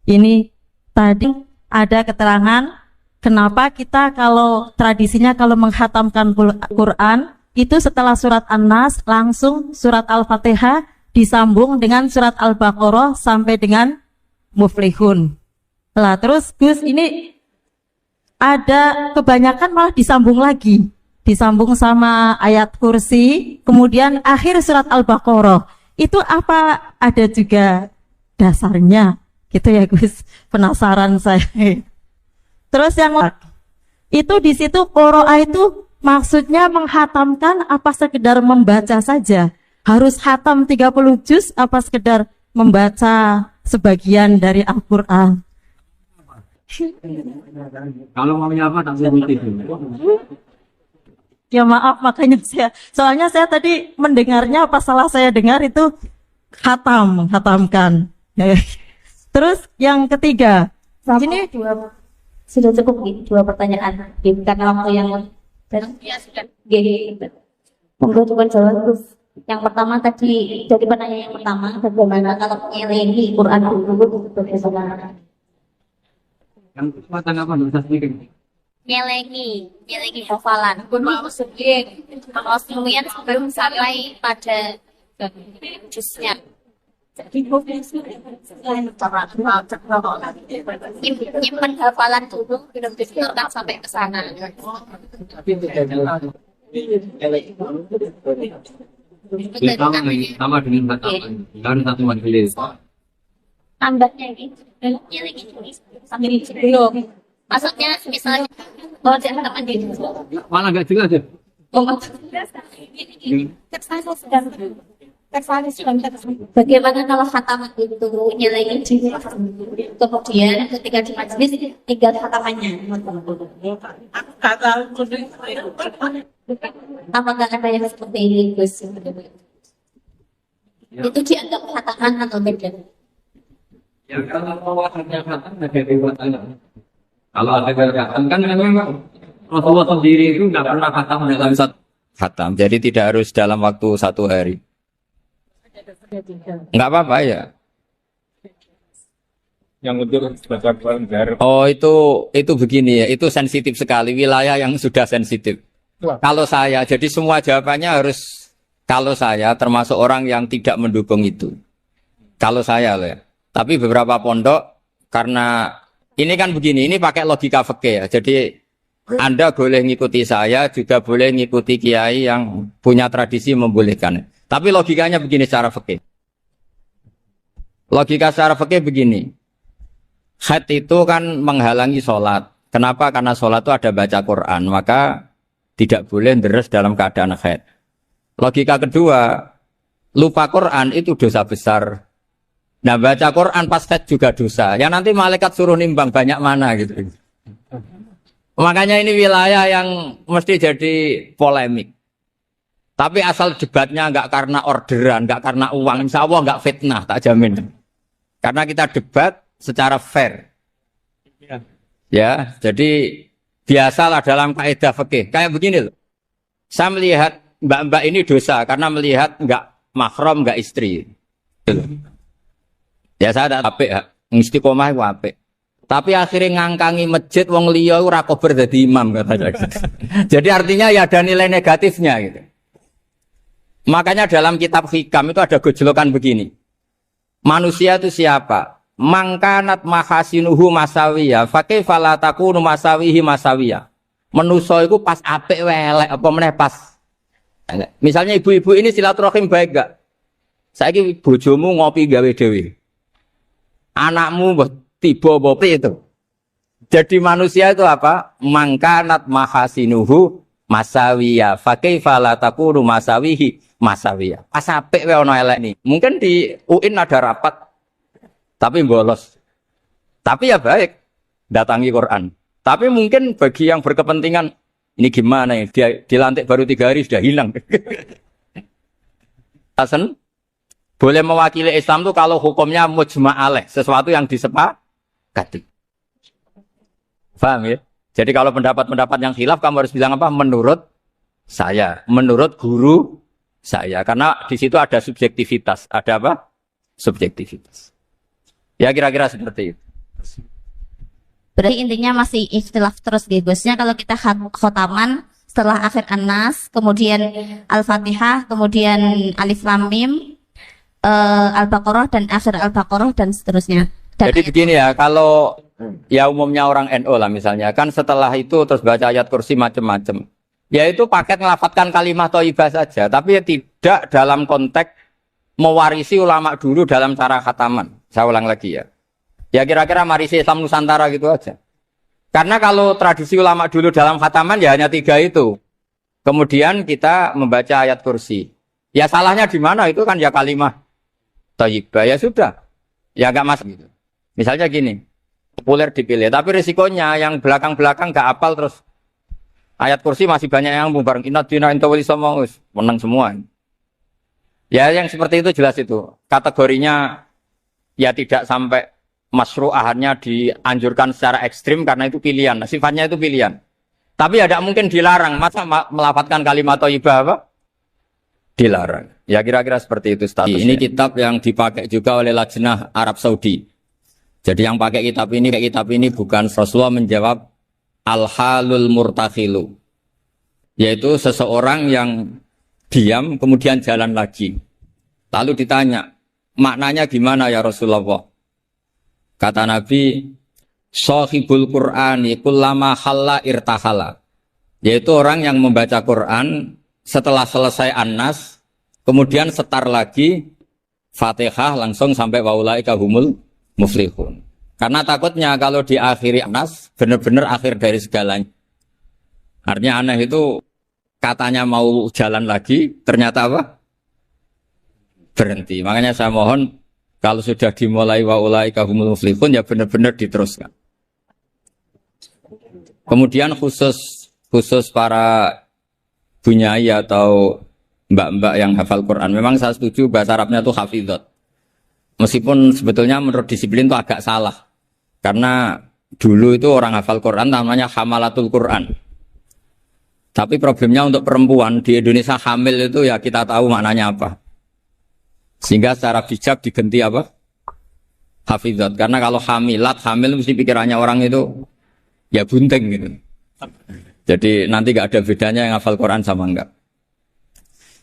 [SPEAKER 4] Ini tadi ada keterangan kenapa kita kalau tradisinya kalau menghatamkan Quran itu setelah surat An-Nas langsung surat Al-Fatihah disambung dengan surat Al-Baqarah sampai dengan Muflihun. Lah terus Gus ini ada kebanyakan malah disambung lagi, disambung sama ayat kursi, kemudian akhir surat Al-Baqarah. Itu apa ada juga dasarnya? Gitu ya Gus, penasaran saya. Terus yang itu di situ qiraah itu maksudnya menghatamkan apa sekedar membaca saja? Harus hatam 30 juz apa sekedar membaca sebagian dari Al-Qur'an?
[SPEAKER 1] Kalau mau apa tak seperti itu.
[SPEAKER 4] Ya maaf makanya soalnya saya tadi mendengarnya apa salah saya dengar itu menghatamkan. Terus yang ketiga, ini
[SPEAKER 2] sudah cukup dua pertanyaan. Karena waktu yang sudah. Monggo coba jawab Gus. Yang pertama tadi dari pertanyaan yang pertama, bagaimana kalau nyelengi Quran dulu bagaimana?
[SPEAKER 1] Yang kesempatan apa bisa sedikit?
[SPEAKER 5] nyelengi hafalan. Kalau semuanya sebelum sampai pada jusnya. Nyimpen hafalan dulu, belum disetorkan sampai ke sana.
[SPEAKER 1] Sama dengan kan satu majelis.
[SPEAKER 5] Tambahnya gitu, nyelengi sambil belum. Maksudnya misalnya kalau jangan teman di
[SPEAKER 1] Malah nggak jelas ya.
[SPEAKER 5] Bagaimana kalau khataman itu nyelengi kemudian ketika di majelis tinggal khatamannya? Apakah ada yang seperti ini Gus? Itu dianggap khataman atau beda?
[SPEAKER 1] Ya kalau hanya khatam ada riwayatnya. Kalau ada khatam kan memang Rasulullah sendiri itu nggak pernah khatam dalam satu khatam. Jadi tidak harus dalam waktu satu hari. Nggak apa-apa ya.
[SPEAKER 3] Yang untuk baca Quran.
[SPEAKER 1] Oh itu begini ya. Itu sensitif sekali wilayah yang sudah sensitif. Kalau saya jadi semua jawabannya harus kalau saya termasuk orang yang tidak mendukung itu. Kalau saya loh ya. Tapi beberapa pondok karena ini kan begini, ini pakai logika fikih ya. Jadi Anda boleh ngikuti saya, juga boleh ngikuti kiai yang punya tradisi membolehkan. Tapi logikanya begini secara fikih. Logika secara fikih begini. Haid itu kan menghalangi sholat. Kenapa? Karena sholat itu ada baca Quran, maka tidak boleh deres dalam keadaan haid. Logika kedua, lupa Quran itu dosa besar. Nah, baca Quran pas haid juga dosa. Ya nanti malaikat suruh nimbang banyak mana gitu. Makanya ini wilayah yang mesti jadi polemik. Tapi asal debatnya nggak karena orderan, nggak karena uang, insya Allah nggak fitnah, tak jamin. Karena kita debat secara fair. Ya, jadi biasalah dalam kaidah fikih. Kayak begini loh. Saya melihat mbak-mbak ini dosa karena melihat nggak mahram, nggak istri. Ya saya ada apik, istiqomah itu apik. Tapi akhirnya ngangkangi masjid wong liya ora kober dadi imam katanya. Jadi artinya ya ada nilai negatifnya gitu. Makanya dalam kitab Hikam itu ada gejolokan begini. Manusia itu siapa? Mangkanat mahasinuhu masawiya, fakaifa la takunu masawihi masawiya. Manusa iku pas apik welek apa meneh pas. Misalnya ibu-ibu ini silaturahim baik gak? Saiki bojomu ngopi gawe dhewe. Anakmu mbah tiba apa itu. Jadi manusia itu apa? Mangkanat mahasinuhu masawiya, fakaifa la takunu masawihi masawiya. Pas apik wae ana elek nih. Mungkin di UIN ada rapat tapi bolos. Tapi ya baik datangi Quran. Tapi mungkin bagi yang berkepentingan ini gimana ya? Dia dilantik baru 3 hari sudah hilang. Hasan boleh mewakili Islam tuh kalau hukumnya mujma' alaih, sesuatu yang disepakati. Paham ya? Jadi kalau pendapat-pendapat yang khilaf kamu harus bilang apa? Menurut saya, menurut guru saya, karena di situ ada subjektivitas, ada apa? Subjektivitas. Ya kira-kira seperti itu.
[SPEAKER 5] Berarti intinya masih ikhtilaf terus Gusnya kalau kita khotaman setelah akhir An-Nas, kemudian Al-Fatihah, kemudian Alif Lam Mim, Al-Baqarah dan akhir Al-Baqarah dan seterusnya. Dan
[SPEAKER 1] jadi begini ya, kalau ya umumnya orang NU lah misalnya, kan setelah itu terus baca ayat kursi macam-macam. Ya itu paket ngelafatkan kalimat thayyibah saja, tapi ya tidak dalam konteks mewarisi ulama dulu dalam cara khataman. Saya ulang lagi ya. Ya kira-kira marisi Islam Nusantara gitu aja. Karena kalau tradisi ulama dulu dalam khataman ya hanya 3 itu. Kemudian kita membaca ayat kursi. Ya salahnya di mana? Itu kan ya kalimat thayyibah, ya sudah. Ya enggak mas gitu. Misalnya gini, populer dipilih, tapi risikonya yang belakang-belakang enggak hafal terus ayat kursi masih banyak yang bareng inna dina inta wali somaus, menang semua. Ya yang seperti itu jelas itu. Kategorinya ya tidak sampai masyru'ahnya dianjurkan secara ekstrim karena itu pilihan. Sifatnya itu pilihan. Tapi ya tidak mungkin dilarang. Masa melafatkan kalimat thayyibah apa? Dilarang. Ya kira-kira seperti itu statusnya. Ini kitab yang dipakai juga oleh Lajnah Arab Saudi. Jadi yang pakai kitab ini bukan Rasulullah menjawab al-halul murtakhilu. Yaitu seseorang yang diam kemudian jalan lagi. Lalu ditanya, maknanya gimana ya Rasulullah? Kata Nabi, sahibul Qur'ani kullama halla irtahala. Yaitu orang yang membaca Quran setelah selesai An-Nas, kemudian setar lagi Fatihah langsung sampai wa ulaika humul muflihun. Karena takutnya kalau diakhiri An-Nas benar-benar akhir dari segalanya. Artinya aneh itu katanya mau jalan lagi, ternyata apa? Berhenti. Makanya saya mohon kalau sudah dimulai wa ulaika humul muflihun ya benar-benar diteruskan. Kemudian khusus para bunyai atau mbak-mbak yang hafal Quran. Memang saya setuju bahasa Arabnya itu hafidhot. Meskipun sebetulnya menurut disiplin itu agak salah. Karena dulu itu orang hafal Quran namanya hamalatul Quran. Tapi problemnya untuk perempuan di Indonesia hamil itu ya kita tahu maknanya apa. Sehingga secara bijak diganti apa? Hafidhot. Karena kalau hamil mesti pikirannya orang itu ya bunting gitu. Jadi nanti gak ada bedanya yang hafal Quran sama enggak.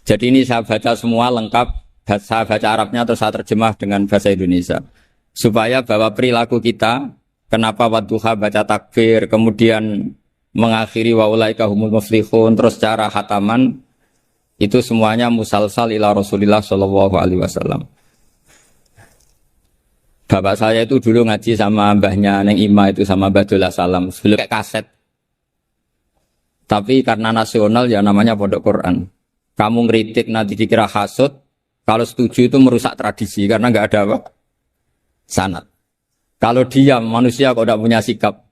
[SPEAKER 1] Jadi ini saya baca semua lengkap. Saya baca Arabnya terus saya terjemah dengan bahasa Indonesia. Supaya bahwa perilaku kita, kenapa wadduha baca takbir, kemudian mengakhiri wa ulaika humul muflihun, terus cara khataman, itu semuanya musalsal ila Rasulillah sallallahu alaihi wasallam. Bapak saya itu dulu ngaji sama mbahnya Neng Ima itu sama Badullah Salam sebelum kayak kaset. Tapi karena nasional ya namanya pondok Quran. Kamu ngeritik nanti dikira hasut, kalau setuju itu merusak tradisi karena nggak ada apa? Sanad. Kalau diam manusia kok tidak punya sikap,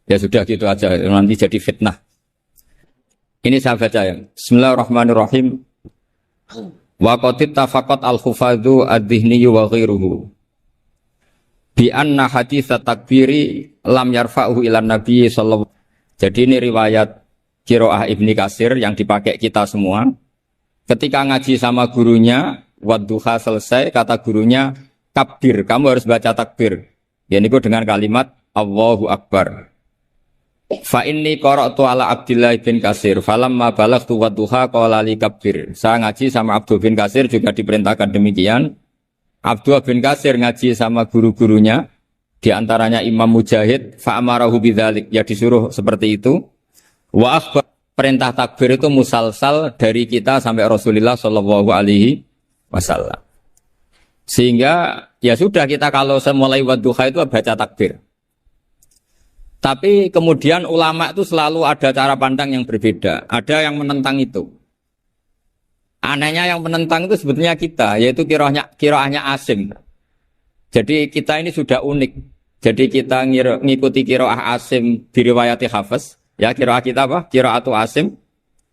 [SPEAKER 1] ya sudah gitu aja nanti jadi fitnah. Ini saya baca ya. Bismillahirrahmanirrahim. Wa qatit tafaqat al-hufadhu ad-dhihniyu wa ghairuhu bi anna hadits takbiri lam yarfa'uhu ilan nabi sallallahu. Jadi ini riwayat Qiraah Ibni Katsir yang dipakai kita semua. Ketika ngaji sama gurunya, wadduha selesai, kata gurunya, takbir, kamu harus baca takbir. Ya niku dengan kalimat Allahu Akbar. Fa inni qara'tu ala Abdillah bin Katsir, falamma balaghtu wadduha qala li kabbir. Saya ngaji sama Abdul bin Katsir juga diperintahkan demikian. Abdul bin Katsir ngaji sama guru-gurunya, di antaranya Imam Mujahid, fa'amarahu bidzalik, ya disuruh seperti itu. Wa akhbar, perintah takbir itu musalsal dari kita sampai Rasulullah sallallahu alaihi wasallam. Sehingga ya sudah kita kalau mulai wadduha itu baca takbir. Tapi kemudian ulama itu selalu ada cara pandang yang berbeda. Ada yang menentang itu. Anehnya yang menentang itu sebetulnya kita, yaitu qiraahnya Asim. Jadi kita ini sudah unik. Jadi kita ngikuti qiraah Asim diriwayati Hafiz. Ya qiraah kita apa? Qiraatu Asim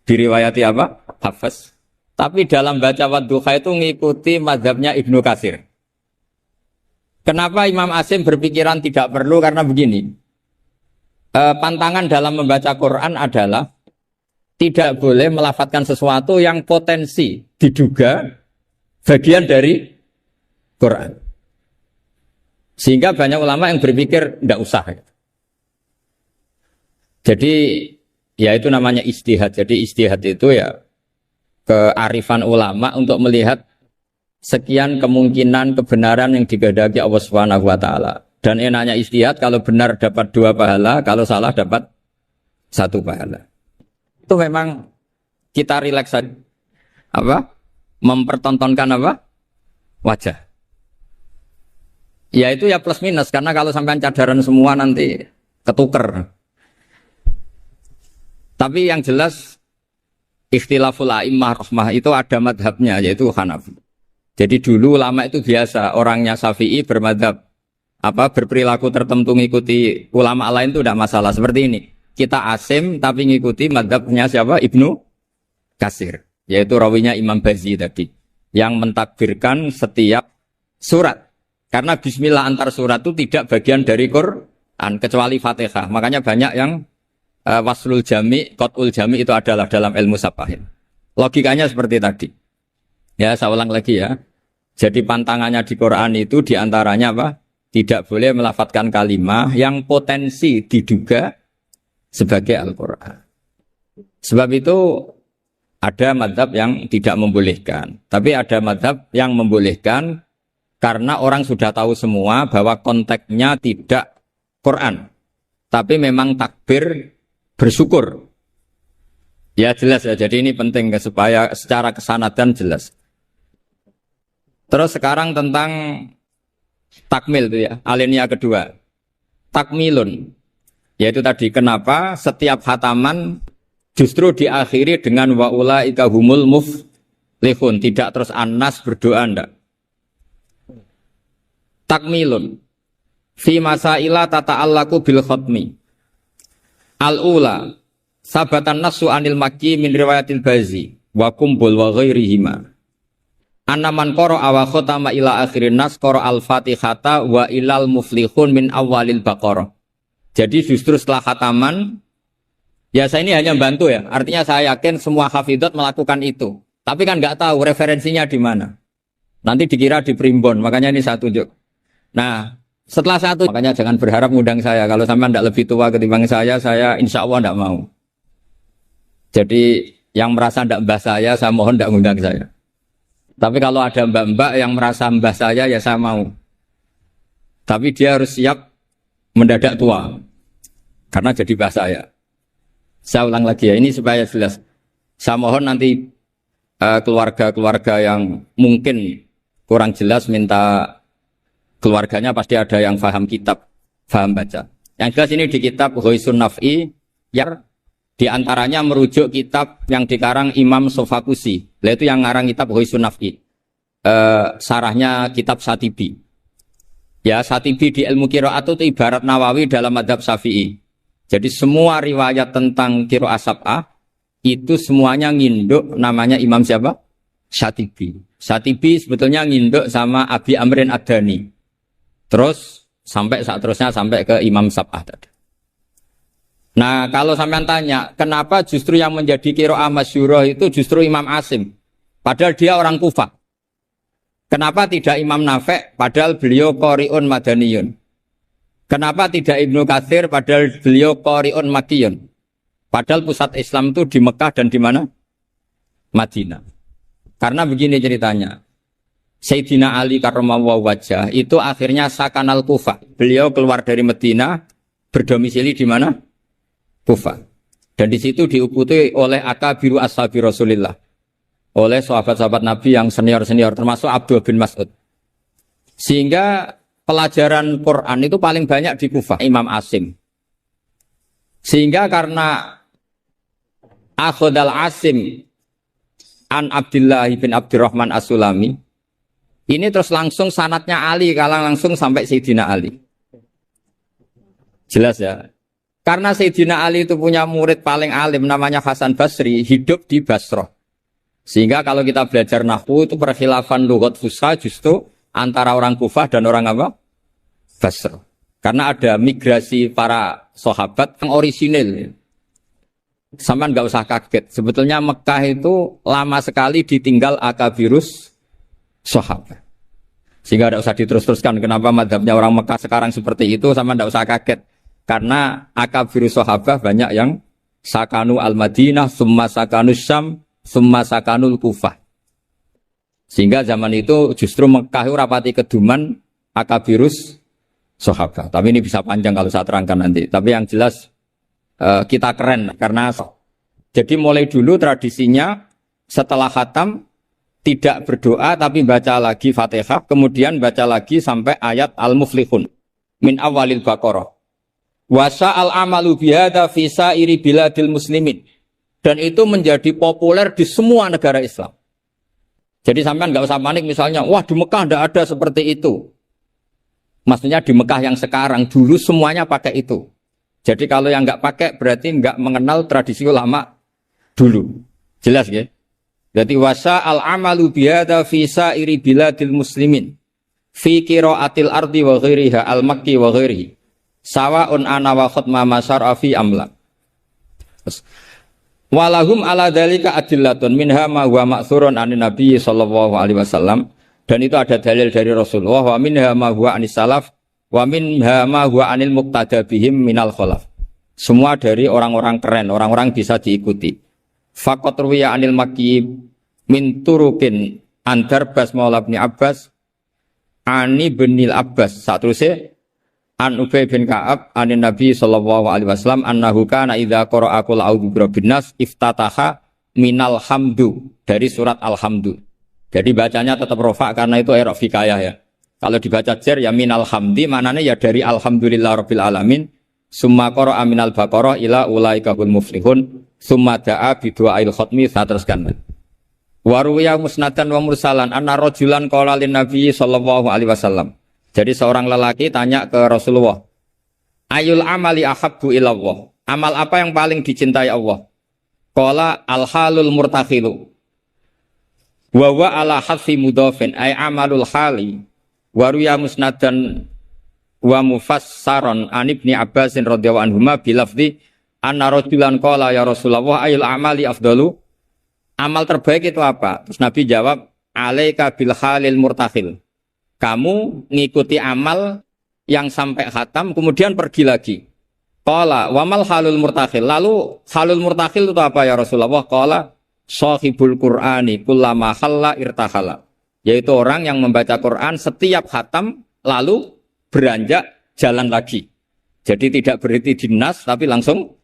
[SPEAKER 1] diriwayati apa? Hafiz. Tapi dalam baca wadduha itu ngikuti mazhabnya Ibnu Katsir. Kenapa Imam Asim berpikiran tidak perlu? Karena begini. Pantangan dalam membaca Quran adalah tidak boleh melafadzkan sesuatu yang potensi diduga bagian dari Quran. Sehingga banyak ulama yang berpikir tidak usah. Jadi ya itu namanya ijtihad. Jadi ijtihad itu ya kearifan ulama untuk melihat sekian kemungkinan kebenaran yang dikehendaki Allah Subhanahu wa taala. Dan enaknya ijtihad kalau benar dapat 2 pahala, kalau salah dapat 1 pahala. Itu memang kita rileks saja. Apa? Mempertontonkan apa? Wajah. Ya itu ya plus minus karena kalau sampai cadaran semua nanti ketuker. Tapi yang jelas ikhtilaful a'immah rahmah itu ada madhabnya yaitu Hanafi. Jadi dulu ulama itu biasa orangnya Syafi'i bermadhab berperilaku tertentu ngikuti ulama lain itu tidak masalah. Seperti ini. Kita Asim tapi ngikuti madhabnya siapa? Ibnu Katsir. Yaitu rawinya Imam Bazi tadi. Yang mentakbirkan setiap surat. Karena bismillah antar surat itu tidak bagian dari Quran. Kecuali Fatihah. Makanya banyak yang waslul jami, qat'ul jami itu adalah dalam ilmu sapahin. Logikanya seperti tadi. Ya saya ulang lagi ya. Jadi pantangannya di Quran itu diantaranya apa? Tidak boleh melafadzkan kalimah yang potensi diduga sebagai Al-Quran. Sebab itu ada madhab yang tidak membolehkan. Tapi ada madhab yang membolehkan karena orang sudah tahu semua bahwa konteksnya tidak Quran. Tapi memang takbir bersyukur. Ya jelas ya, jadi ini penting supaya secara kesanadan jelas. Terus sekarang tentang takmil itu ya, alinea kedua. Takmilun. Yaitu tadi kenapa setiap khataman justru diakhiri dengan wa ulaika humul muflihun, tidak terus An-Nas berdoa ndak. Takmilun. Fi masaila tata'allaku bil khatmi. Al-ula sabatan nasu anil makki min riwayatil bazi wa kumbul wa ghairihima. Anaman qara wa khatama ila akhirin nas qara al-fatihata wa ilal muflihun min awalil baqarah. Jadi justru setelah khataman, ya saya ini hanya bantu ya. Artinya saya yakin semua hafidhot melakukan itu. Tapi kan nggak tahu referensinya di mana. Nanti dikira di primbon, makanya ini saya tunjuk. Nah, setelah makanya jangan berharap ngundang saya. Kalau sampai tidak lebih tua ketimbang saya insya Allah tidak mau. Jadi yang merasa tidak mbah saya mohon tidak ngundang saya. Tapi kalau ada mbak-mbak yang merasa mbah saya, ya saya mau. Tapi dia harus siap mendadak tua. Karena jadi mbah saya. Saya ulang lagi ya, ini supaya jelas. Saya mohon nanti keluarga-keluarga yang mungkin kurang jelas minta keluarganya pasti ada yang paham kitab, paham baca. Yang jelas ini di kitab Ghoisun Naf'i, yang diantaranya merujuk kitab yang dikarang Imam Sofakusi. Itu yang ngarang kitab Ghoisun Naf'i. Sarahnya kitab Satibi. Ya, Satibi di ilmu qiraat itu ibarat Nawawi dalam madhab Syafi'i. Jadi semua riwayat tentang qiraat sab'ah itu semuanya nginduk namanya Imam siapa? Satibi. Satibi sebetulnya nginduk sama Abi Amrin Ad-Dani. Terus sampai saat terusnya sampai ke Imam Sab'ah tadi. Nah, kalau sampean tanya, kenapa justru yang menjadi qiraah masyhurah itu justru Imam Asim? Padahal dia orang Kufah. Kenapa tidak Imam Nafi' padahal beliau qari'un madaniyun? Kenapa tidak Ibnu Katsir padahal beliau qari'un makkiyun? Padahal pusat Islam itu di Mekah dan di mana? Madinah. Karena begini ceritanya. Sayyidina Ali karramallahu wajhah itu akhirnya sakanal Kufah. Beliau keluar dari Madinah, berdomisili di mana? Kufah. Dan di situ diikuti oleh akabiru ashabi Rasulillah. Oleh sahabat-sahabat Nabi yang senior-senior termasuk Abdul bin Mas'ud. Sehingga pelajaran Quran itu paling banyak di Kufah, Imam Asim. Sehingga karena Akhodal Asim an Abdullah bin Abdurrahman As-Sulami, ini terus langsung sanatnya Ali, kalau langsung sampai Sayyidina Ali. Jelas ya. Karena Sayyidina Ali itu punya murid paling alim namanya Hasan Basri, hidup di Basrah. Sehingga kalau kita belajar nahwu itu perkhilafan lughat fusha justru antara orang Kufah dan orang apa? Basrah. Karena ada migrasi para sahabat yang orisinil. Sama nggak usah kaget. Sebetulnya Mekah itu lama sekali ditinggal akabirus sahabat. Sehingga tidak usah diterus-teruskan kenapa madhabnya orang Mekah sekarang seperti itu, sama nggak usah kaget. Karena akabirus sahabat banyak yang sakanu al-Madinah, summa sakanu Syam, summa sakanul Kufah. Sehingga zaman itu justru Mekah itu rapati keduman akabirus sahabat. Tapi ini bisa panjang kalau saya terangkan nanti. Tapi yang jelas kita keren karena jadi mulai dulu tradisinya setelah khatam tidak berdoa tapi baca lagi Fatihah, kemudian baca lagi sampai ayat Al-Muflihun min awalil Baqarah. Wa sa'al amalu bihadza fi sa'iri biladil muslimin. Dan itu menjadi populer di semua negara Islam. Jadi sampean nggak usah panik misalnya, wah di Mekah tidak ada seperti itu. Maksudnya di Mekah yang sekarang, dulu semuanya pakai itu. Jadi kalau yang nggak pakai berarti nggak mengenal tradisi ulama dulu. Jelas ya? Jadi wasa al-amalu bihadza fi sa'iri biladil muslimin. Fi qiraatil ardi wa ghairiha al-makki wa ghairihi. Sawa'un ana wa khatma masyar'a fi amla. Walahum ala dzalika adillatun minha ma huwa ma'thurun anin nabi sallallahu alaihi wasallam, dan itu ada dalil dari Rasulullah, wa minha ma huwa anis salaf wa minha ma huwa anil muqtada bihim minal khalaf. Semua dari orang-orang keren, orang-orang bisa diikuti. Faqat ruwiya anil makki min turukin antar bas maula bin Abbas ani binil Abbas. Saterusé an Ubay bin Ka'ab anin Nabi sallallahu alaihi wasallam annahu kana idza qara'a qul a'udzu birabbin nas iftataha minal hamdu, dari surat Alhamdu. Jadi bacanya tetap rofa karena itu huruf hikayah ya. Kalau dibaca jar ya minal hamdi, mananya ya dari alhamdulillah rabbil alamin. Summa qara'a minal baqarah ila ulaika hul muflihun. Summa da'a bi du'ail khatmi. Saya teruskan. Wa ruwiya musnadan wa mursalan anna rajulan qala lin nabi sallallahu alaihi wasallam. Jadi seorang lelaki tanya ke Rasulullah, ayul amali ahabbu ilallah. Amal apa yang paling dicintai Allah? Qala al-halul murtakhilu. Wa wa ala hadfi mudhafin ay amalul hali. Wa ruya musnadan wa mufassaron an Ibni Abbasin radhiyallahu anhuma bilafzi anna rajulan qala ya Rasulullah ayul amali afdalu. Amal terbaik itu apa? Terus Nabi jawab, alaika bil halil murtakhil. Kamu ngikuti amal yang sampai khatam kemudian pergi lagi. Qala wa mal halul murtakhil. Lalu halul murtakhil itu apa ya Rasulullah? Qala shahibul Qur'ani kullama khalla irtahala. Yaitu orang yang membaca Quran setiap khatam lalu beranjak jalan lagi. Jadi tidak berhenti di nas tapi langsung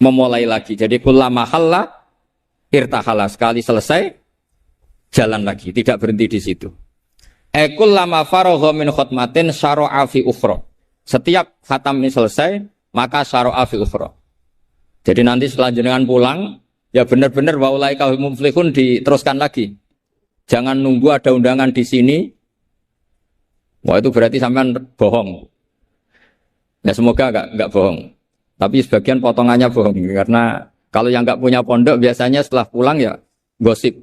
[SPEAKER 1] memulai lagi. Jadi kullama khalla irtahala, sekali selesai jalan lagi, tidak berhenti di situ. Ekul lama faragha min khutmatin syara'a fi ukhra. Setiap khatam ini selesai, maka syara'a fi ukhra. Jadi nanti setelah jenengan pulang, ya benar-benar wa ulaika humul muflihun diteruskan lagi. Jangan nunggu ada undangan di sini. Wah itu berarti sampean bohong. Ya semoga enggak bohong. Tapi sebagian potongannya bohong karena kalau yang enggak punya pondok biasanya setelah pulang ya gosip.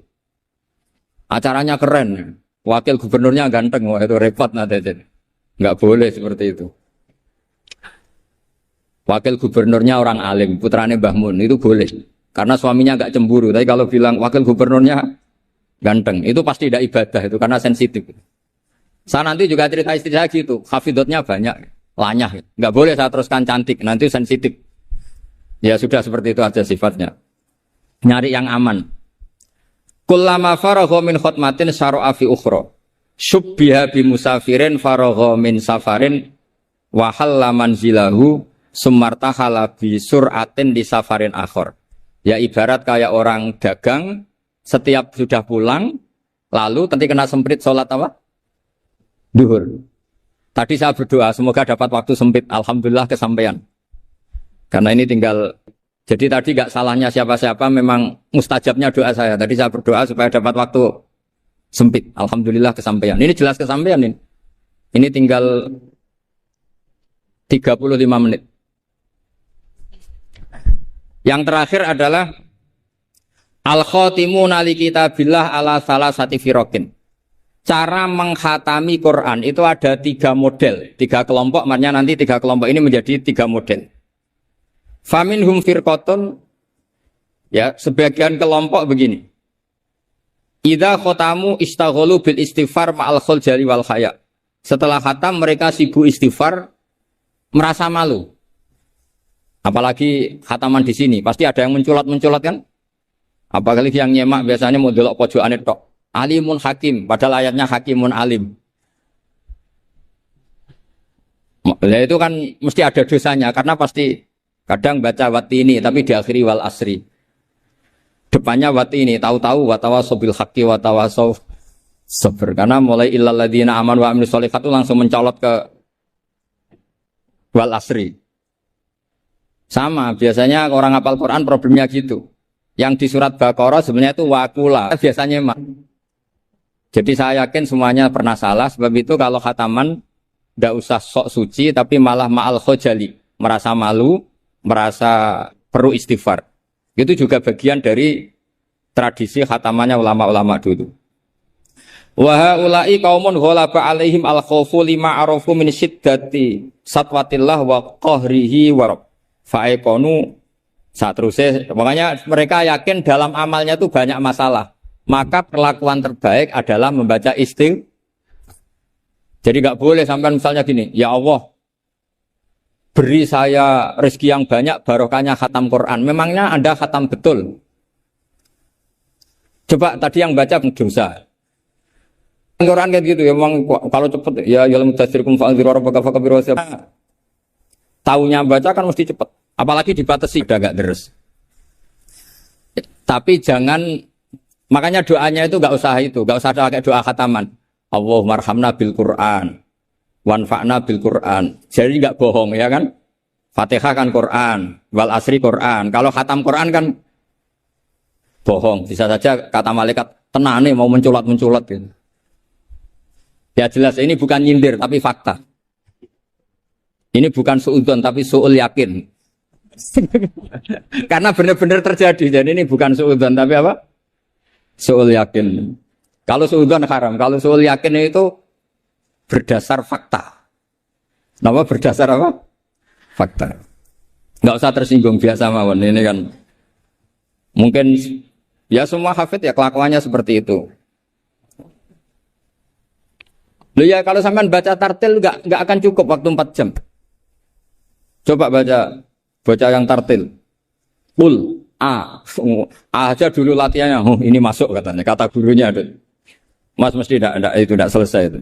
[SPEAKER 1] Acaranya keren. Wakil gubernurnya ganteng, wah itu repot nanti. Enggak boleh seperti itu. Wakil gubernurnya orang alim, putrane Mbah Mun, itu boleh. Karena suaminya enggak cemburu. Tapi kalau bilang wakil gubernurnya ganteng, itu pasti tidak ibadah itu karena sensitif. Saya nanti juga cerita istri saya gitu, hafidotnya banyak, lanyah. Enggak boleh saya teruskan cantik, nanti sensitif. Ya sudah seperti itu aja sifatnya. Nyari yang aman. Kullama faragha min khutmatin syara'a fi ukhra. Syubbiha bi musafirin faragha min safarin wa halla manzilahu sumartahala bi sur'atin di safarin akhir. Ya ibarat kayak orang dagang setiap sudah pulang lalu nanti kena semprit sholat apa? Duhur. Tadi saya berdoa semoga dapat waktu sempit. Alhamdulillah kesampaian. Karena ini tinggal. Jadi tadi gak salahnya siapa-siapa, memang mustajabnya doa saya. Tadi saya berdoa supaya dapat waktu sempit. Alhamdulillah kesampaian. Ini jelas kesampaian ini. Ini tinggal 35 menit. Yang terakhir adalah al-khatimu nali kitabillah ala salasati firokin. Cara mengkhatami Quran itu ada 3 model. 3 kelompok, maknanya nanti 3 kelompok ini menjadi 3 model. Faminhum firqatun, ya sebagian kelompok begini. Idza khatamu istaghalu bil istighfar ma'al khuljali wal khaya. Setelah khatam mereka sibuk istighfar, merasa malu. Apalagi khataman di sini, pasti ada yang menculat-menculat kan? Apalagi yang nyemak biasanya mau delok pojokane tok. Alimun hakim, padahal ayatnya hakimun alim. Ya itu kan mesti ada dosanya karena pasti kadang baca watini tapi diakhiri wal asri. Depannya watini, tahu-tahu watawasaw bil haqqi watawasaw sabr. Karena mulai illal ladzina amanu wa amilus sholihat itu langsung mencolot ke wal asri. Sama, biasanya orang hafal Quran problemnya gitu. Yang di surat Baqarah sebenarnya itu wakula, biasanya mak. Jadi saya yakin semuanya pernah salah, sebab itu kalau khataman tidak usah sok suci tapi malah ma'al khojali, merasa malu, merasa perlu istighfar. Itu juga bagian dari tradisi khatamannya ulama-ulama dulu. Wa haula'i qaumun ghalaba 'alaihim al-khaufu lima arafu min syiddati satwatillah wa qahrihi wa fa'aiqonu. Seterusnya, makanya mereka yakin dalam amalnya itu banyak masalah. Maka perlakuan terbaik adalah membaca istighfar. Jadi nggak boleh sampai misalnya gini, ya Allah, beri saya rezeki yang banyak, barokahnya khatam Quran. Memangnya Anda khatam betul? Coba tadi yang baca dosa. Quran kayak gitu ya, memang kalau cepet ya ya mutasirukum fa'anziru rabbaka fakabiru wasya. Taunya baca kan mesti cepet. Apalagi dibatasi udah nggak terus. Tapi jangan, makanya doanya itu nggak usah pakai doa khataman. Allahumma arhamna bil Quran, wanfa'na bil Quran. Jadi nggak bohong ya kan? Fatihah kan Quran, wal asri Quran. Kalau khatam Quran kan bohong. Bisa saja kata malaikat tenane mau menculat gitu. Ya jelas ini bukan nyindir tapi fakta. Ini bukan suudzon tapi suul yakin. Karena benar-benar terjadi. Jadi ini bukan suudzon tapi apa? Suul yakin. Kalau suudzon haram, kalau suul yakin itu berdasar fakta. Nama berdasar apa? Fakta. Enggak usah tersinggung, biasa mawon. Ini kan mungkin ya semua hafid ya kelakuannya seperti itu. Loh ya kalau sampean baca tartil enggak akan cukup waktu 4 jam. Coba baca yang tartil. Qul A aja dulu latihannya. Oh, ini masuk katanya. Kata gurunya ada. Mas mesti tidak selesai itu.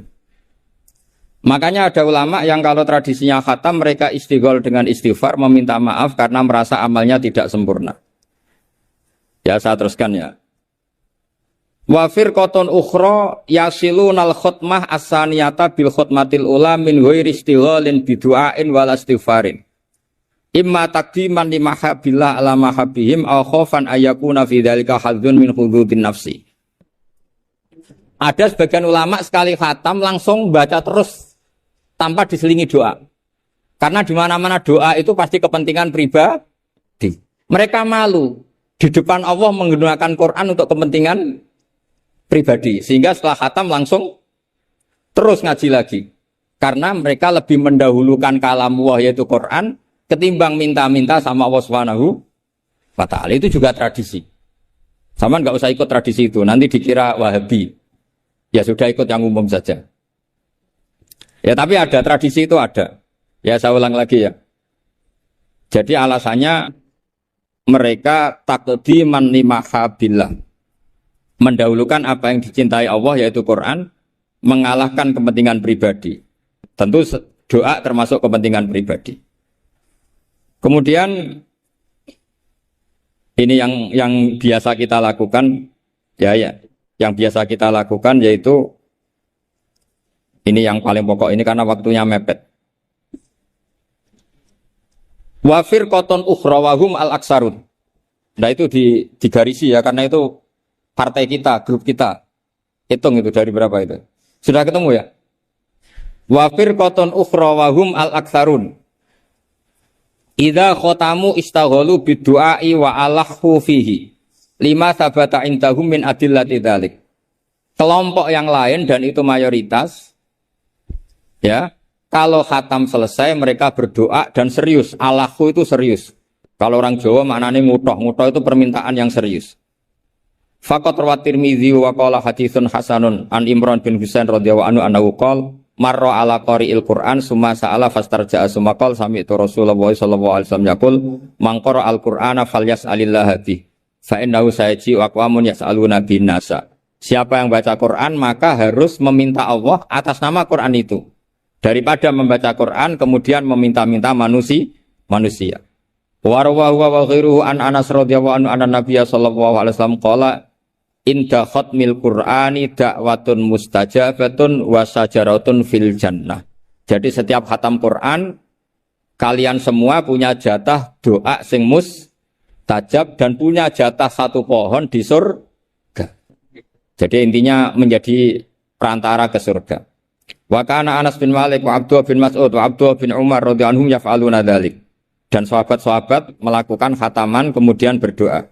[SPEAKER 1] Makanya ada ulama yang kalau tradisinya khatam mereka istighol dengan istighfar meminta maaf karena merasa amalnya tidak sempurna. Ya saya teruskan ya. Wa firqatun ukhra yasilunal khutmah as-saniyata bil khutmatil ula min ghairi istighalin bidu'ain wal istighfarin. Imma taqdiman li mahabbillah ala mahabbihim aw khaufan ayakuna fi dzalika hadzun min hududin nafsi. Ada sebagian ulama sekali khatam langsung baca terus tanpa diselingi doa. Karena di mana-mana doa itu pasti kepentingan pribadi. Mereka malu di depan Allah menggunakan Quran untuk kepentingan pribadi. Sehingga setelah khatam langsung terus ngaji lagi. Karena mereka lebih mendahulukan kalam Allah yaitu Quran ketimbang minta-minta sama Allah Subhanahu wa ta'ala. Itu juga tradisi. Sama nggak usah ikut tradisi itu. Nanti dikira Wahabi. Ya sudah ikut yang umum saja. Ya tapi ada tradisi itu ada. Ya saya ulang lagi ya. Jadi alasannya mereka taqdiman li mahabbillah. Mendahulukan apa yang dicintai Allah yaitu Quran, mengalahkan kepentingan pribadi. Tentu doa termasuk kepentingan pribadi. Kemudian ini yang biasa kita lakukan ya. Yang biasa kita lakukan yaitu ini yang paling pokok ini karena waktunya mepet. Wa firqatun ukhra wa hum al-aksarun. Nah itu digarisi ya karena itu partai kita, grup kita. Hitung itu dari berapa itu. Sudah ketemu ya? Wa firqatun ukhra wa hum al-aksarun. Idza khatamu istaghalu bid-du'ai wa alahu fihi. Lima sabata indahum min adillati dzalik. Kelompok yang lain dan itu mayoritas ya, kalau khatam selesai mereka berdoa dan serius. Alahu itu serius. Kalau orang Jawa maknanya ngutoh. Ngutoh itu permintaan yang serius. Faqat rawat Tirmidzi wa qala haditsun hasanun an Imran bin Husain radhiyallahu anhu annahu qala marra ala qari'il Qur'an summa sa'ala fastarja'a summa qala sami'tu Rasulullah sallallahu alaihi wasallam yaqul man qara'a al-Qur'ana falyas'alillah bihi. Fa'innahu sayaji waqwamun yas'aluna bin nasa. Siapa yang baca Quran maka harus meminta Allah atas nama Quran itu. Daripada membaca Quran kemudian meminta-minta manusia. Wa rawahu wa ghairuhu an Anas radhiyallahu anhu anna Nabiy sallallahu alaihi wasallam qala inda khatmil Qur'ani da'watun mustajabatun wa sajaratun fil jannah. Jadi setiap khatam Quran kalian semua punya jatah doa sing tajab dan punya jatah satu pohon di surga. Jadi intinya menjadi perantara ke surga. Wa kana Anas bin Malik wa Abdullah bin Mas'ud wa Abdullah bin Umar radhiyallahu anhum yaf'aluna dzalik. Dan sahabat-sahabat melakukan khataman kemudian berdoa.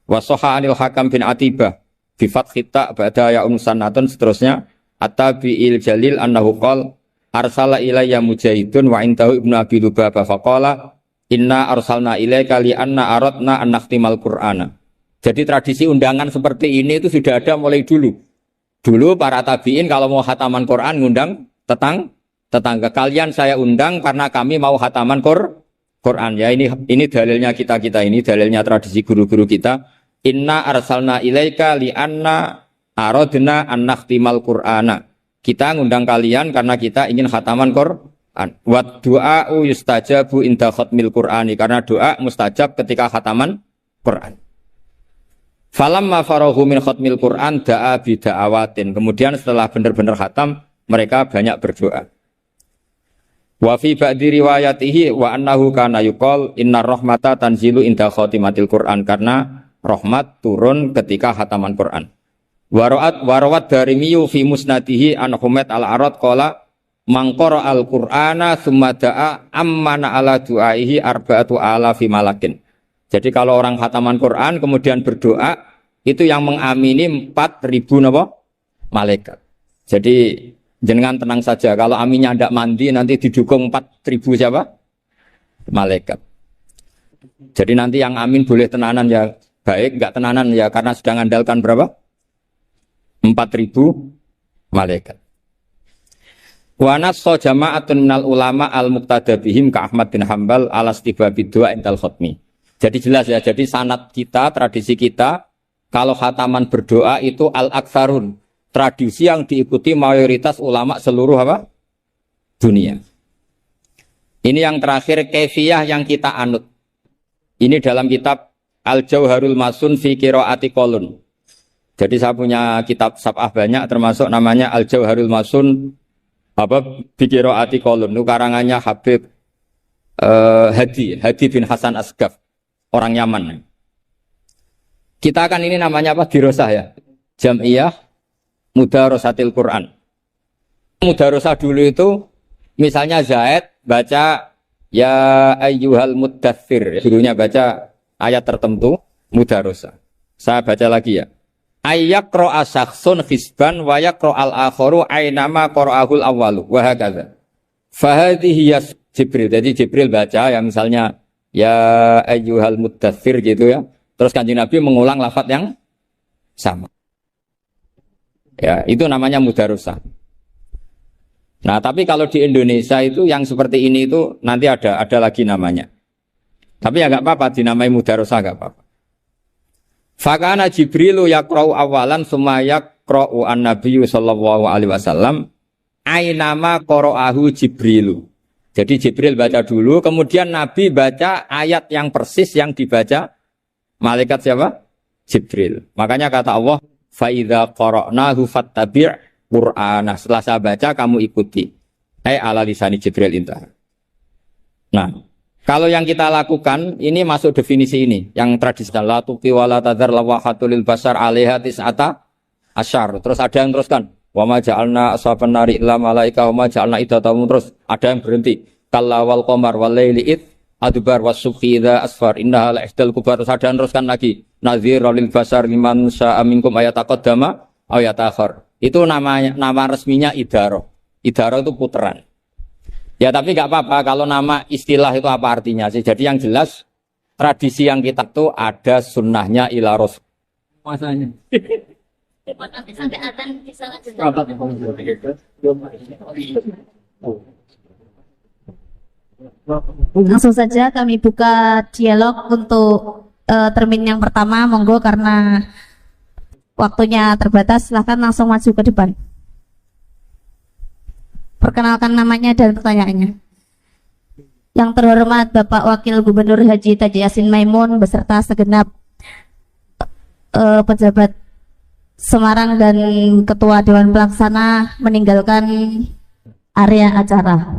[SPEAKER 1] Wa sahha anil Hakam bin Atibah bi fathi ta ba'da ya sanatun seterusnya at-tabi'il jalil annahu qala arsala ilayya mujahidun wa indahu ibnu Abi Lubabah faqala inna arsalna ilaika li anna aradna an nakhtimal Qur'ana. Jadi tradisi undangan seperti ini itu sudah ada mulai dulu. Dulu para tabi'in kalau mau khataman Quran ngundang tetangga. Kalian saya undang karena kami mau khataman Quran. Ya ini dalilnya kita ini dalilnya tradisi guru-guru kita. Inna arsalna ilaika li anna aradna an nakhtimal Qur'ana. Kita ngundang kalian karena kita ingin khataman Quran. Wa du'a'u yustajabu inda khatmil Qur'ani, karena doa mustajab ketika khataman Quran. Falamma farahu min khatmil Qur'an da'a bida'awatin. Kemudian setelah benar-benar khatam mereka banyak berdoa. Wa fi ba'di riwayatihi wa annahu kana yuqal innar rahmata tanzilu inda khatimatil Qur'an, karena rahmat turun ketika khataman Quran. Warawat Darimiyu fi musnadihi an Humaid al-Arad qala mangqara al-Qur'ana tsumma da'a ammana ala du'aihi arba'atu alafi malakin. Jadi kalau orang khataman Quran kemudian berdoa itu yang mengamini 4.000 napa? Malaikat. Jadi jenengan tenang saja, kalau aminnya ndak mandi nanti didukung 4.000 siapa? Malaikat. Jadi nanti yang amin boleh tenanan ya baik, enggak tenanan ya karena sedang andalkan berapa? 4.000 malaikat. Wa nassa jama'atun minal ulama al-muqtada bihim ka Ahmad bin Hambal ala istibabid du'a indal khatmi. Jadi jelas ya, jadi sanad kita, tradisi kita kalau khataman berdoa itu al-aktsarun, tradisi yang diikuti mayoritas ulama seluruh apa? Dunia. Ini yang terakhir kaifiyah yang kita anut. Ini dalam kitab Al-Jauharul Masun fi Qiraati Qolun. Jadi saya punya kitab sab'ah banyak, termasuk namanya Al-Jauharul Masun, Biqiraati Qalun, itu karangannya Habib Hadi bin Hasan Asgaf, orang Yaman. Kita kan ini namanya apa? Dirosah ya, Jam'iyah Mudarasatil Quran. Mudarosah dulu itu, misalnya Zaid baca ya ayyuhal muddathir, dulunya baca ayat tertentu, mudarosah. Saya baca lagi ya. Ayyaqra'a syakhsun hisban wa yaqra'al akharu aynama qara'ahul awwalu wa hakadha. Fahadhihi Jibril. Jadi Jibril baca ya misalnya ya ayyuhal muddathir gitu ya. Terus Kanjeng Nabi mengulang lafaz yang sama. Ya, itu namanya mudarosah. Nah, tapi kalau di Indonesia itu yang seperti ini itu nanti ada lagi namanya. Tapi ya enggak apa-apa dinamai mudarosah enggak apa-apa. Fakana Jibrilu yaqra'u awalan summa yaqra'u an-nabiyyu sallallahu alaihi wasallam ainama qara'ahu Jibrilu. Jadi Jibril baca dulu, kemudian Nabi baca ayat yang persis yang dibaca malaikat siapa? Jibril. Makanya kata Allah, fa idza qara'nahu fattabi' Qur'ana. Setelah saya baca kamu ikuti. Ala lisani Jibril intah. Nah, kalau yang kita lakukan, ini masuk definisi ini. Yang tradisional. La tuqi wa la tadhar lawahatul basar alaiha tis'ata asyar. Terus ada yang teruskan. Wa ma ja'alna ashaban nari illa malaika wa ma ja'alna iddatahum. Terus ada yang berhenti. Kalla wal qamar wal laili id adbar was subhi idza asfar innaha la ihdal kubar. Terus ada yang teruskan lagi. Nadhira lil basar liman sya'a minkum ayataqaddama aw yatakhir. Itu nama resminya idaroh. Idaroh itu puteran. Ya tapi nggak apa-apa kalau nama istilah itu apa artinya sih. Jadi yang jelas tradisi yang kita tuh ada sunnahnya ila rasul. Masanya.
[SPEAKER 5] Sampai adzan bisa langsung saja kami buka dialog untuk termin yang pertama, monggo karena waktunya terbatas, silahkan langsung maju ke depan. Perkenalkan namanya dan pertanyaannya. Yang terhormat Bapak Wakil Gubernur Haji Taji Yasin Maimun beserta segenap pejabat Semarang dan Ketua Dewan Pelaksana meninggalkan area acara.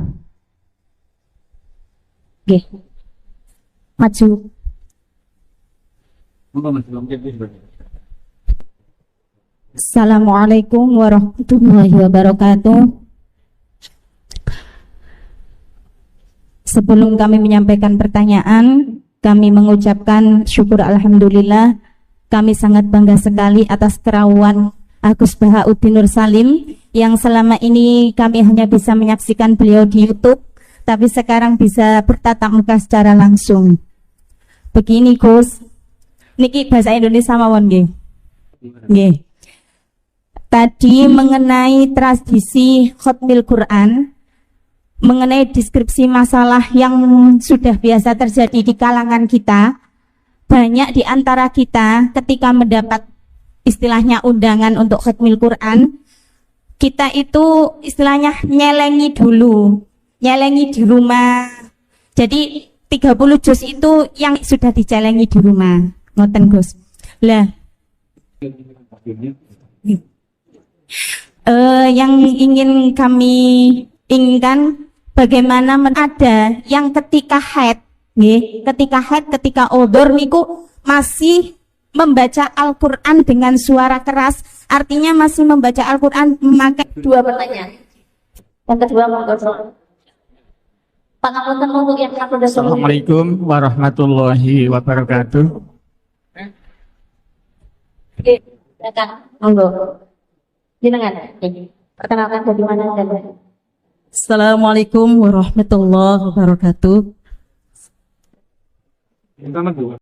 [SPEAKER 5] Oke. Maju.
[SPEAKER 2] Assalamualaikum warahmatullahi wabarakatuh. Sebelum kami menyampaikan pertanyaan, kami mengucapkan syukur alhamdulillah. Kami sangat bangga sekali atas kerawan Agus Bahauddin Nur Salim yang selama ini kami hanya bisa menyaksikan beliau di YouTube, tapi sekarang bisa bertatap muka secara langsung. Begini Gus, niki bahasa Indonesia mawon nggih. Nggih. Tadi mengenai tradisi khatmil Quran, mengenai deskripsi masalah yang sudah biasa terjadi di kalangan kita, banyak di antara kita ketika mendapat istilahnya undangan untuk khatmil Quran, kita itu istilahnya nyelengi dulu, nyelengi di rumah. Jadi 30 juz itu yang sudah dicelengi di rumah, ngoten Gus. Lah, yang ingin kami inginkan, bagaimana ada yang ketika haid, ketika odor niku masih membaca Al-Quran dengan suara keras, artinya masih membaca Al-Quran memakai
[SPEAKER 5] Dua pertanyaan. Yang kedua monggo. Pak Ngapunten untuk yang kedua.
[SPEAKER 3] Assalamualaikum warahmatullahi wabarakatuh.
[SPEAKER 5] Oke, silakan. Monggo. Jenengan. Perkenalkan dari mana dan
[SPEAKER 4] Assalamualaikum warahmatullahi wabarakatuh.